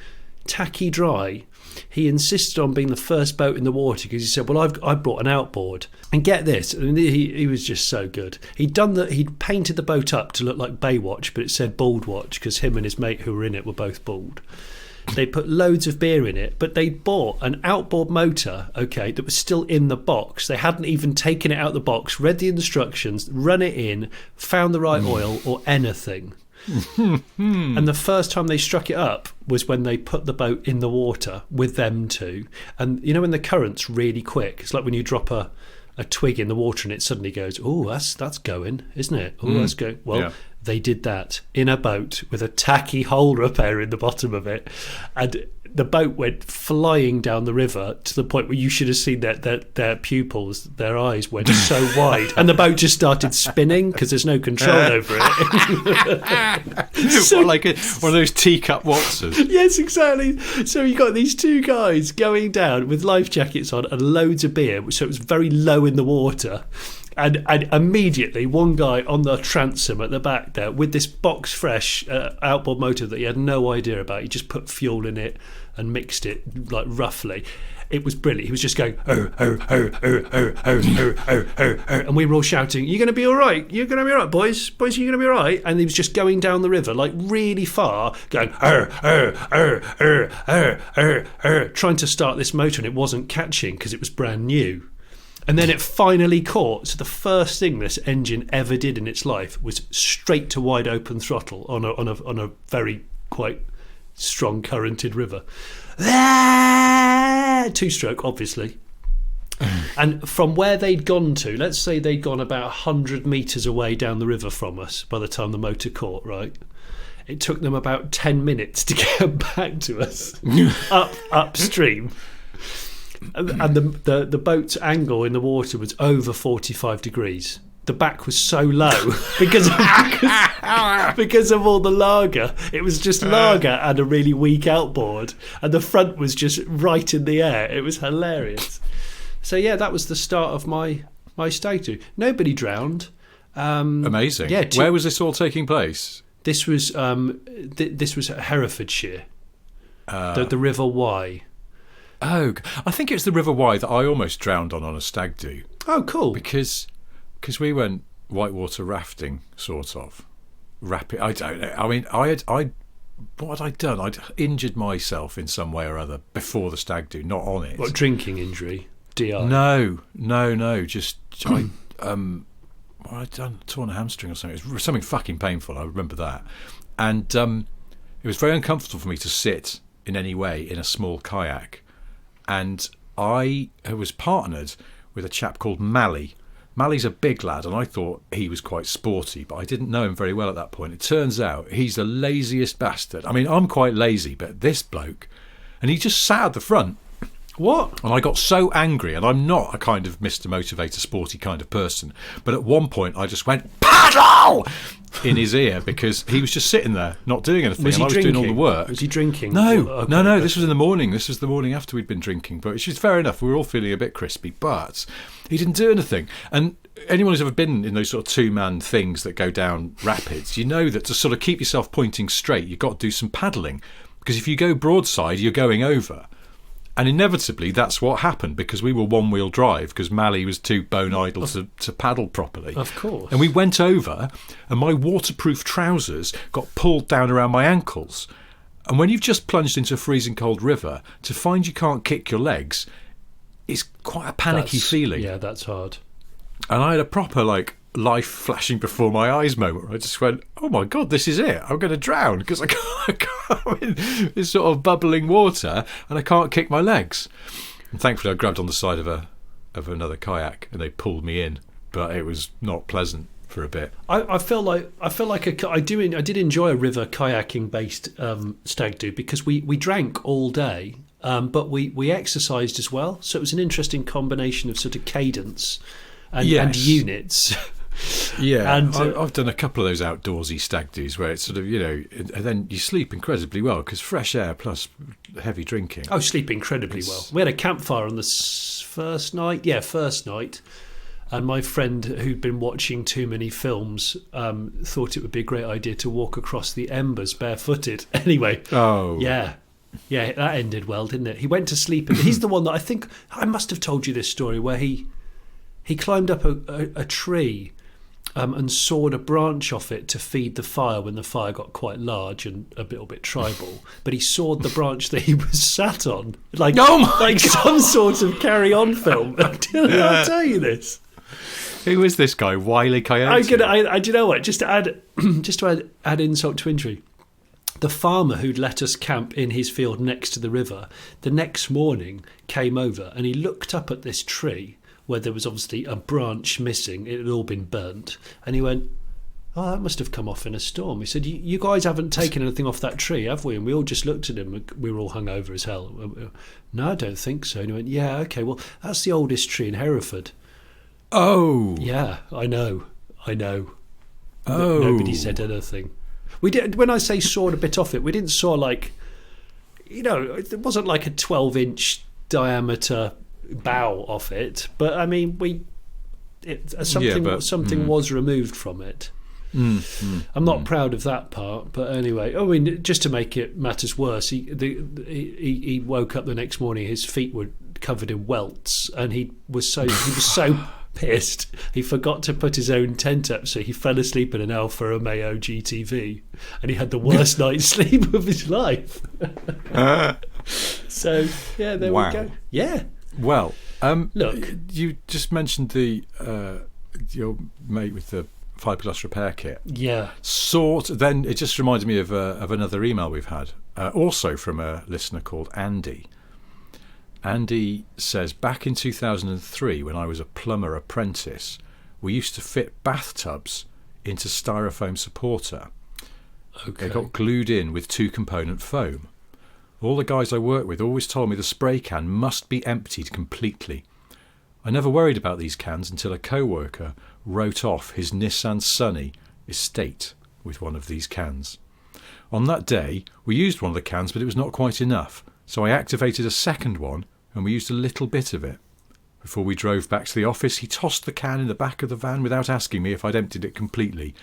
dry. He insisted on being the first boat in the water because he said, well, I brought an outboard. And get this, and he was just so good. He'd painted the boat up to look like Baywatch, but it said Bald Watch because him and his mate who were in it were both bald. They put loads of beer in it, but they bought an outboard motor, okay, that was still in the box. They hadn't even taken it out the box, read the instructions, run it in, found the right oil or anything. And the first time they struck it up was when they put the boat in the water with them two. And you know when the current's really quick, it's like when you drop a twig in the water and it suddenly goes, oh, that's going, isn't it? Oh, that's going. Well, yeah. They did that in a boat with a tacky hole repair in the bottom of it, and the boat went flying down the river to the point where you should have seen their pupils, their eyes went so wide, and the boat just started spinning because there's no control over it. So, like one of those teacup waltzers. Yes, exactly. So you got these two guys going down with life jackets on and loads of beer, so it was very low in the water. And immediately, one guy on the transom at the back there with this box fresh outboard motor that he had no idea about. He just put fuel in it and mixed it roughly. It was brilliant. He was just going, oh, oh, oh, oh, oh, oh, oh, oh, oh, oh. And we were all shouting, you're going to be all right. You're going to be all right, boys. Boys, you're going to be all right. And he was just going down the river, really far, going, oh, oh, oh, oh, oh, oh, oh, trying to start this motor, and it wasn't catching because it was brand new. And then it finally caught. So the first thing this engine ever did in its life was straight to wide open throttle on a very quite strong currented river. Two-stroke, obviously. And from where they'd gone to, let's say they'd gone about 100 metres away down the river from us by the time the motor caught, right? It took them about 10 minutes to get back to us upstream. And the boat's angle in the water was over 45 degrees. The back was so low because of all the lager. It was just lager and a really weak outboard, and the front was just right in the air. It was hilarious. So yeah, that was the start of my stag do. Nobody drowned. Amazing. Yeah. Where was this all taking place? This was Herefordshire, the River Wye. Oh, I think it's the River Wye that I almost drowned on a stag do. Oh, cool. Because we went whitewater rafting, sort of. Rapid. I don't know. I mean, what had I done? I'd injured myself in some way or other before the stag do, not on it. What, drinking injury? DI? No. Just I'd done torn a hamstring or something. It was something fucking painful. I remember that, and it was very uncomfortable for me to sit in any way in a small kayak. And I was partnered with a chap called Mally. Mally's a big lad, and I thought he was quite sporty, but I didn't know him very well at that point. It turns out he's the laziest bastard. I mean, I'm quite lazy, but this bloke, and he just sat at the front, What? And I got so angry, and I'm not a kind of Mr. Motivator, sporty kind of person, but at one point I just went, paddle! in his ear, because he was just sitting there, not doing anything, Was and he I was drinking? doing all the work. Was he drinking? No, Okay. no, this was in the morning. This was the morning after we'd been drinking, but which is fair enough. We were all feeling a bit crispy, but he didn't do anything. And anyone who's ever been in those sort of two-man things that go down rapids, you know that to sort of keep yourself pointing straight, you've got to do some paddling, because if you go broadside, you're going over. And inevitably, that's what happened, because we were one-wheel drive, because Mally was too bone idle to paddle properly. Of course. And we went over, and my waterproof trousers got pulled down around my ankles. And when you've just plunged into a freezing cold river, to find you can't kick your legs, it's quite a panicky feeling. Yeah, that's hard. And I had a proper, life flashing before my eyes moment where I just went, oh my God, this is it. I'm going to drown, because I can't I'm in this sort of bubbling water and I can't kick my legs. And thankfully I grabbed on the side of another kayak and they pulled me in, but it was not pleasant for a bit. I did enjoy a river kayaking based stag do, because we drank all day, but we exercised as well. So it was an interesting combination of sort of cadence and units. Yeah, and I've done a couple of those outdoorsy stag do's where it's sort of, and then you sleep incredibly well because fresh air plus heavy drinking. Oh, sleep incredibly well. We had a campfire on the first night. Yeah, first night. And my friend who'd been watching too many films thought it would be a great idea to walk across the embers barefooted. Anyway. Oh. Yeah, that ended well, didn't it? He went to sleep. And he's the one that I think I must have told you this story where he climbed up a tree and sawed a branch off it to feed the fire when the fire got quite large and a little bit tribal. But he sawed the branch that he was sat on, like some sort of carry-on film. I'll tell you this. Who is this guy, Wile E. Coyote? Do you know what? Just to add insult to injury, the farmer who'd let us camp in his field next to the river, the next morning came over and he looked up at this tree where there was obviously a branch missing. It had all been burnt. And he went, oh, that must have come off in a storm. He said, you guys haven't taken anything off that tree, have we? And we all just looked at him. We were all hungover as hell. No, I don't think so. And he went, yeah, okay, well, that's the oldest tree in Hereford. Oh. Yeah, I know. Oh. Nobody said anything. We did. When I say sawed a bit off it, we didn't saw it wasn't like a 12-inch diameter bow off it, but I mean something was removed from it. I'm not proud of that part, but anyway, I mean, just to make it matters worse, he woke up the next morning, his feet were covered in welts, and he was so pissed he forgot to put his own tent up, so he fell asleep in an Alfa Romeo GTV and he had the worst night's sleep of his life. So yeah, there we go. Yeah. Well, look, you just mentioned your mate with the fiberglass repair kit. Yeah. Then it just reminded me of another email we've had, also from a listener called Andy. Andy says, back in 2003, when I was a plumber apprentice, we used to fit bathtubs into styrofoam supporter. Okay. They got glued in with 2-component foam. All the guys I worked with always told me the spray can must be emptied completely. I never worried about these cans until a co-worker wrote off his Nissan Sunny estate with one of these cans. On that day, we used one of the cans, but it was not quite enough, so I activated a second one and we used a little bit of it. Before we drove back to the office, he tossed the can in the back of the van without asking me if I'd emptied it completely.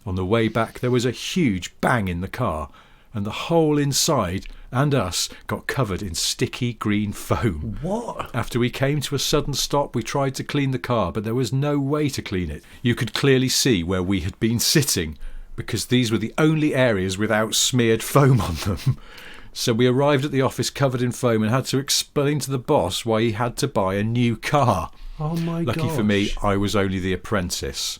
On the way back, there was a huge bang in the car, and the whole inside and us got covered in sticky green foam. What? After we came to a sudden stop, we tried to clean the car, but there was no way to clean it. You could clearly see where we had been sitting, because these were the only areas without smeared foam on them. So we arrived at the office covered in foam and had to explain to the boss why he had to buy a new car. Oh my god. Lucky for me, I was only the apprentice.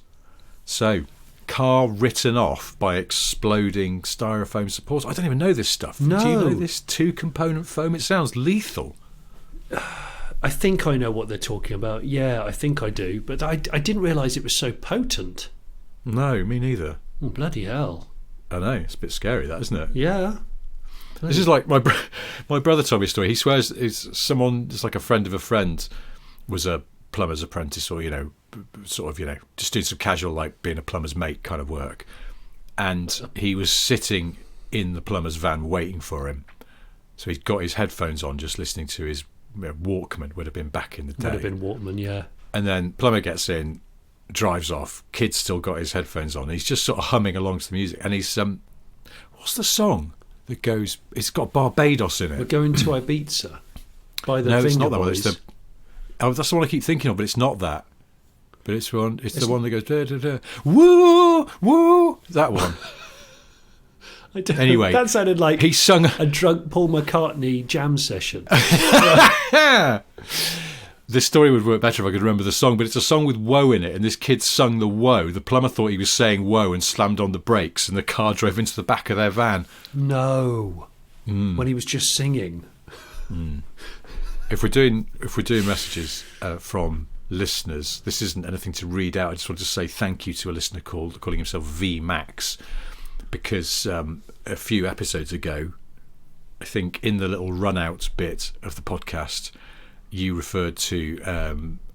So, car written off by exploding styrofoam supports. I don't even know this stuff. No. Do you know this 2-component foam? It sounds lethal. I think I know what they're talking about. Yeah, I think I do. But I didn't realise it was so potent. No, me neither. Oh, bloody hell. I know, it's a bit scary that, isn't it? Yeah. This is like my brother told me a story. He swears it's like a friend of a friend was a plumber's apprentice, or sort of just doing some casual, like being a plumber's mate kind of work, and he was sitting in the plumber's van waiting for him. So he'd got his headphones on, just listening to his Walkman. Would have been back in the day. Would have been Walkman, yeah. And then plumber gets in, drives off. Kid's still got his headphones on. He's just sort of humming along to the music, and he's what's the song that goes? It's got Barbados in it. We're going to Ibiza by the No, Finger it's not that Boys. one. That's the one I keep thinking of, but it's not that. But it's the one that goes da, da, da. Woo woo. That one. Anyway, that sounded like he sung a drunk Paul McCartney jam session. This story would work better if I could remember the song, but it's a song with woe in it, and this kid sung the woe. The plumber thought he was saying woe and slammed on the brakes, and the car drove into the back of their van. No, when he was just singing. If we're doing messages from listeners, this isn't anything to read out. I just want to say thank you to a listener calling himself V Max, because a few episodes ago, I think in the little run out bit of the podcast, you referred to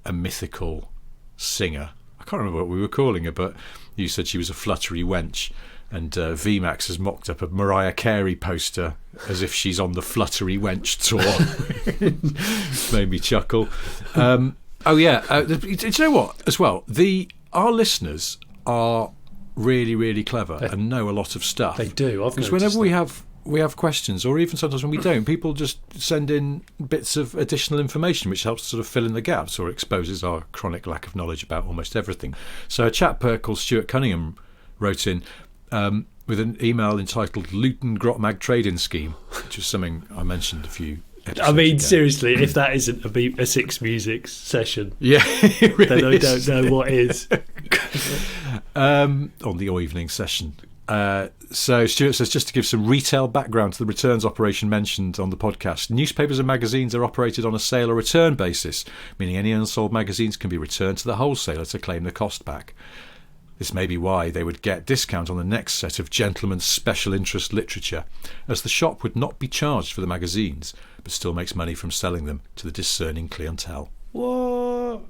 a mythical singer. I can't remember what we were calling her, but you said she was a fluttery wench, and VMAX has mocked up a Mariah Carey poster as if she's on the Fluttery Wench tour. Made me chuckle. Do you know what as well, our listeners are really, really clever and know a lot of stuff. They do. Because whenever we have questions, or even sometimes when we don't, people just send in bits of additional information which helps to sort of fill in the gaps or exposes our chronic lack of knowledge about almost everything. So a chap called Stuart Cunningham wrote in with an email entitled Luton Grotmag Trading Scheme, which is something I mentioned a few episodes ago. Seriously, if that isn't a Six Music session, yeah, really then I don't know what is. On the evening session. So Stuart says, just to give some retail background to the returns operation mentioned on the podcast, newspapers and magazines are operated on a sale or return basis, meaning any unsold magazines can be returned to the wholesaler to claim the cost back. This may be why they would get discount on the next set of gentlemen's special interest literature, as the shop would not be charged for the magazines, but still makes money from selling them to the discerning clientele. What?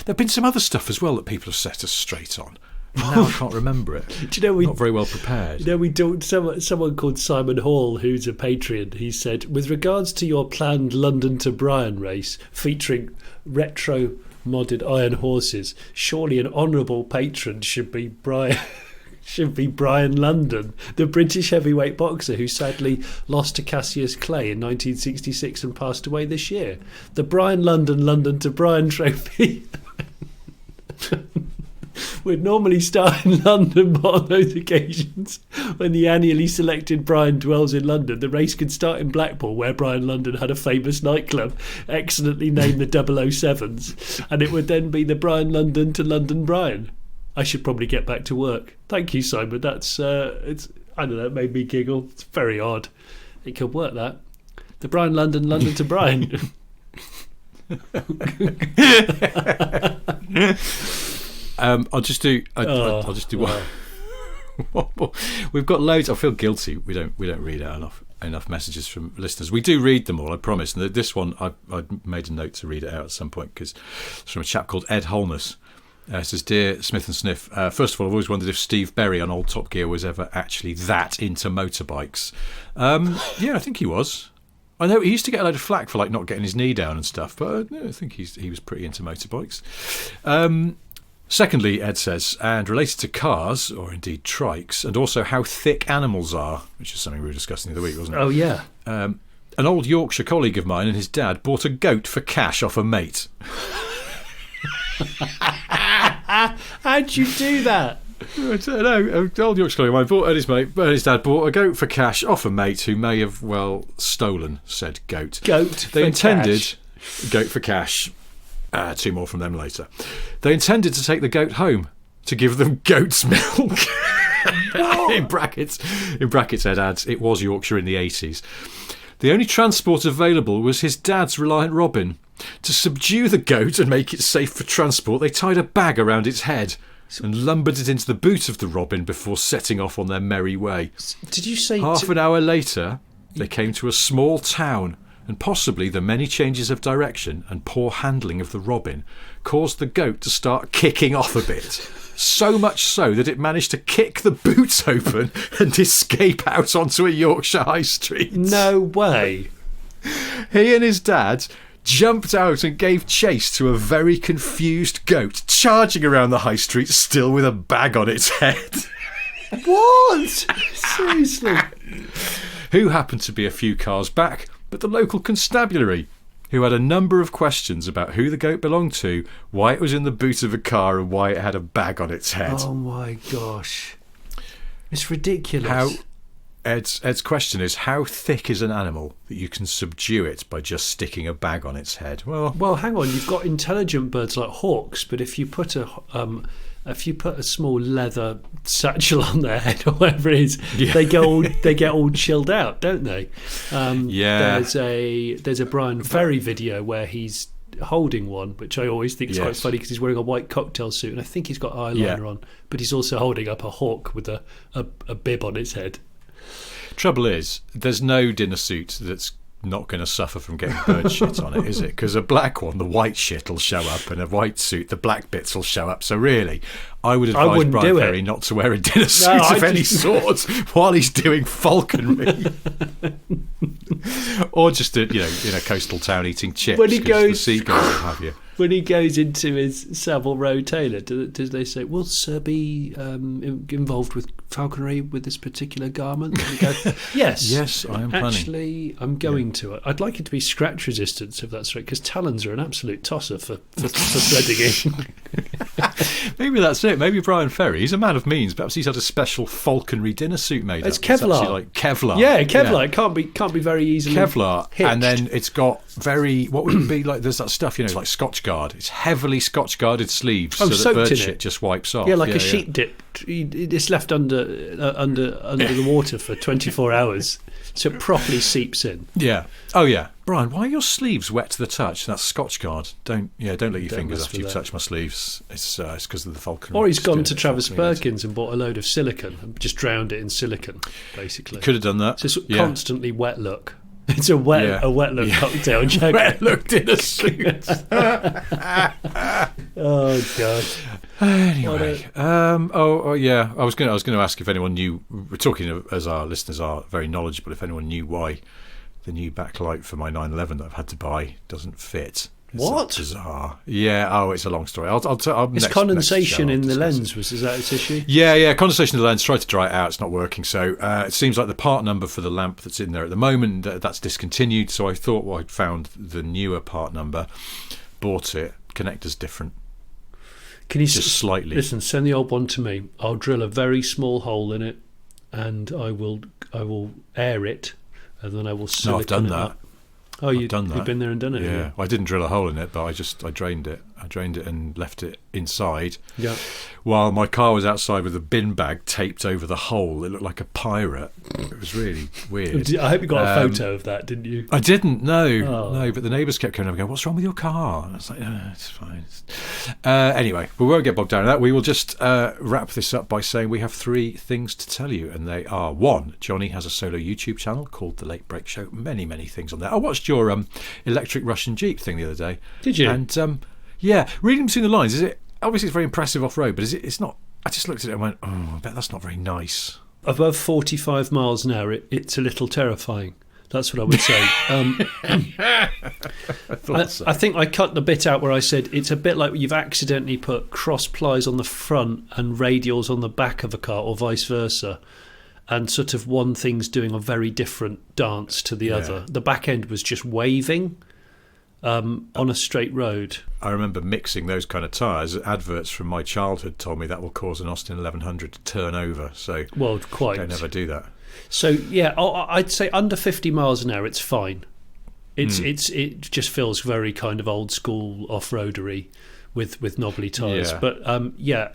There have been some other stuff as well that people have set us straight on. Now I can't remember it. Do you know, not very well prepared. We talked someone called Simon Hall, who's a Patreon. He said, with regards to your planned London to Bryan race featuring retro modded iron horses, surely an honourable patron should be Bryan London, the British heavyweight boxer who sadly lost to Cassius Clay in 1966 and passed away this year. The Bryan London to Bryan trophy would normally start in London, but on those occasions when the annually selected Bryan dwells in London, the race could start in Blackpool, where Bryan London had a famous nightclub excellently named the 007s, and it would then be the Bryan London to London Bryan. I should probably get back to work. Thank you, Simon. That's it's, I don't know, it made me giggle. It's very odd. It could work, that. The Bryan London to Bryan. I'll just do one. We've got loads. I feel guilty. We don't read out enough messages from listeners. We do read them all, I promise. And this one, I made a note to read it out at some point because it's from a chap called Ed Holness. It says, Dear Smith and Sniff, first of all, I've always wondered if Steve Berry on Old Top Gear was ever actually that into motorbikes. Yeah, I think he was. I know he used to get a load of flack for like not getting his knee down and stuff, but I think he was pretty into motorbikes. Secondly, Ed says, and related to cars, or indeed trikes, and also how thick animals are, which is something we were discussing the other week, wasn't it? Oh, yeah. An old Yorkshire colleague of mine and his dad bought a goat for cash off a mate. How'd you do that? I don't know. An old Yorkshire colleague of mine and his dad bought a goat for cash off a mate who may have, stolen said goat. They intended goat for cash. Two more from them later. They intended to take the goat home to give them goat's milk. in brackets, Ed adds, it was Yorkshire in the 80s. The only transport available was his dad's Reliant Robin. To subdue the goat and make it safe for transport, they tied a bag around its head and lumbered it into the boot of the Robin before setting off on their merry way. Did you say... Half an hour later, they came to a small town, and possibly the many changes of direction and poor handling of the robin caused the goat to start kicking off a bit. So much so that it managed to kick the boot open and escape out onto a Yorkshire high street. No way. He and his dad jumped out and gave chase to a very confused goat charging around the high street, still with a bag on its head. What? Seriously? Who happened to be a few cars back but the local constabulary, who had a number of questions about who the goat belonged to, why it was in the boot of a car, and why it had a bag on its head. Oh my gosh. It's ridiculous. Ed's question is, how thick is an animal that you can subdue it by just sticking a bag on its head? Well, hang on. You've got intelligent birds like hawks, but if you put a small leather satchel on their head or whatever it is, they get all chilled out, don't they? There's a Bryan Ferry video where he's holding one, which I always think is quite funny because he's wearing a white cocktail suit and I think he's got eyeliner on, but he's also holding up a hawk with a bib on its head. Trouble is, there's no dinner suit that's not going to suffer from getting bird shit on it, is it? Because a black one, the white shit will show up, and a white suit, the black bits will show up. So really, I would advise Bryan Ferry not to wear a dinner suit of any sort while he's doing falconry, or just in a coastal town eating chips. When he goes, the seagulls will have you. When he goes into his Savile Row tailor, do they say, "Will Sir be involved with falconry with this particular garment?" And he goes, yes, I am planning. Actually, I'm going to it. I'd like it to be scratch resistant, if that's right, because talons are an absolute tosser for threading in. Maybe that's it. Maybe Bryan Ferry, he's a man of means. Perhaps he's had a special falconry dinner suit made. It's up. Kevlar. It's like Kevlar. Yeah, Kevlar. Yeah. It can't be very easily Kevlar, hitched. And then it's got what would it be like? There's that stuff, like Scotch Guard. It's heavily Scotch Guarded sleeves, so that bird shit just wipes off. Yeah, like a sheet dip. It's left under the water for 24 hours, so it properly seeps in. Yeah. Oh yeah, Bryan, why are your sleeves wet to the touch? That's Scotch Guard. Don't let your fingers after you've touched my sleeves. It's because of the falconry. Or he's gone to Travis Perkins and bought a load of silicone and just drowned it in silicone, basically. Could have done that. So it's constantly wet look. It's a wet look cocktail jug. Wet look in a suit. Oh god. Anyway, I was going to ask if anyone knew. We're talking as our listeners are very knowledgeable. If anyone knew why the new backlight for my 911 that I've had to buy doesn't fit. What? Bizarre. Yeah. Oh, it's a long story. I'll it's condensation in the lens. Is that its issue? Yeah. Condensation in the lens. Tried to dry it out. It's not working. So it seems like the part number for the lamp that's in there at the moment that's discontinued. So I thought I'd found the newer part number, bought it. Connector's different. Can you just slightly? Listen, send the old one to me. I'll drill a very small hole in it, and I will air it, and then I will silicone I've done it that. up. Oh, you've done that. You've been there and done it. Yeah, I didn't drill a hole in it, but I drained it. I drained it and left it inside. Yeah. While my car was outside with a bin bag taped over the hole, it looked like a pirate. It was really weird. I hope you got a photo of that, didn't you? I didn't. No. But the neighbours kept coming over and going, "What's wrong with your car?" And I was like, "No, it's fine." Anyway, we won't get bogged down in that. We will just wrap this up by saying we have 3 things to tell you, and they are: 1, Jonny has a solo YouTube channel called The Late Break Show. Many things on there. I watched your electric Russian Jeep thing the other day. Did you? And reading between the lines, obviously it's very impressive off-road, but it's not. I just looked at it and went, oh, I bet that's not very nice. Above 45 miles an hour, it's a little terrifying. That's what I would say. I think I cut the bit out where I said it's a bit like you've accidentally put cross plies on the front and radials on the back of a car, or vice versa, and sort of one thing's doing a very different dance to the other. The back end was just waving on a straight road. I remember mixing those kind of tyres. Adverts from my childhood told me that will cause an Austin 1100 to turn over. So don't ever do that. So yeah, I'd say under 50 miles an hour, it's fine. It just feels very kind of old school off-roadery with knobbly tyres. Yeah. But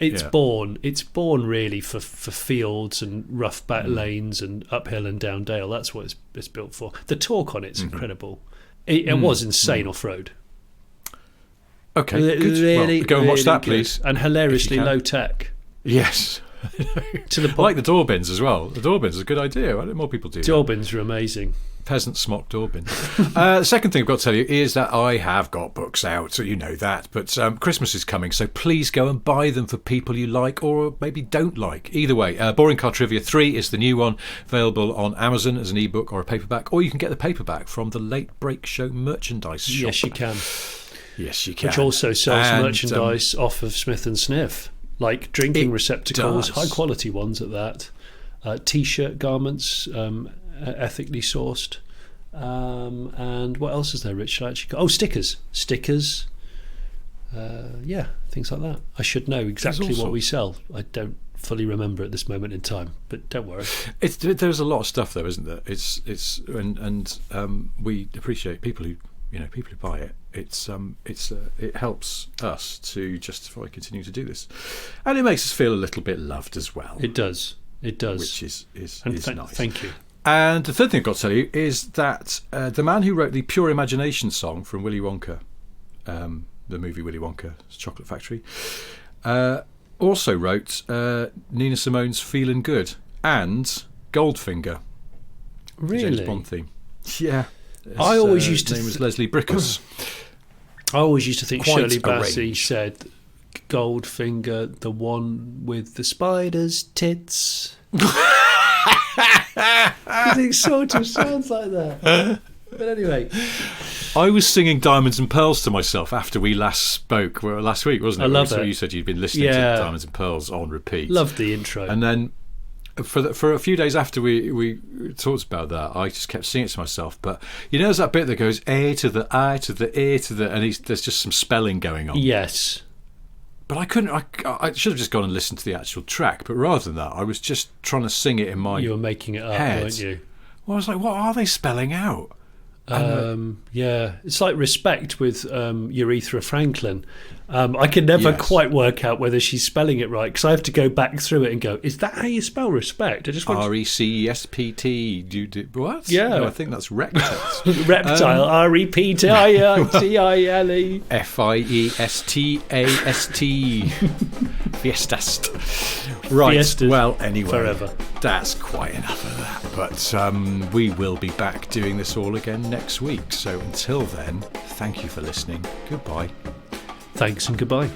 it's born really for fields and rough back lanes and uphill and down dale. That's what it's built for. The torque on it's incredible. It was insane off-road. Okay, good. Go and watch that, please. And hilariously low tech. Yes. To the I like the door bins as well. The door bins is a good idea. Why don't more people do that? door bins are amazing. Peasant smock door bin. The second thing I've got to tell you is that I have got books out, so you know that. But Christmas is coming, so please go and buy them for people you like or maybe don't like. Either way, Boring Car Trivia 3 is the new one, available on Amazon as an ebook or a paperback, or you can get the paperback from the Late Break Show merchandise shop. Yes, you can. Yes, you can. Which also sells merchandise off of Smith and Sniff, like drinking receptacles, high quality ones at that. T-shirt garments, ethically sourced, and what else is there, Rich? Stickers, things like that. I should know exactly what we sell. I don't fully remember at this moment in time, but don't worry. There's a lot of stuff though, isn't there? We appreciate people who buy it. It helps us to justify continuing to do this, and it makes us feel a little bit loved as well. It does, which is nice. Thank you. And the third thing I've got to tell you is that the man who wrote the Pure Imagination song from Willy Wonka, the movie Willy Wonka's Chocolate Factory, also wrote Nina Simone's Feelin' Good and Goldfinger, really? James Bond theme. Yeah. I always used to name was Leslie Brickers. I always used to think Quite Shirley a Bassey range. said Goldfinger, the one with the spider's tits. It sort of sounds like that. But anyway, I was singing Diamonds and Pearls to myself after we last spoke. Well, last week, wasn't it? I love it. You said you'd been listening to Diamonds and Pearls on repeat. Loved the intro. And then for a few days after we talked about that, I just kept singing it to myself. But there's that bit that goes A to the I to the A to the, and there's just some spelling going on. Yes. But I couldn't. I should have just gone and listened to the actual track. But rather than that, I was just trying to sing it in my head. You were making it up, weren't you? Well, I was like, what are they spelling out? It's like Respect with Aretha Franklin. I can never quite work out whether she's spelling it right because I have to go back through it and go, is that how you spell respect? I just want RECSPT. What? Yeah. No, I think that's reptile. Reptile. REPTILE. FIESTAST. Fiestast. Right. Fiestas well, anyway, forever. That's quite enough of that. But we will be back doing this all again next week. So until then, thank you for listening. Goodbye. Thanks and goodbye.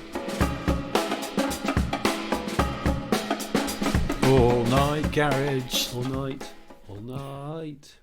All night garage. All night. All night.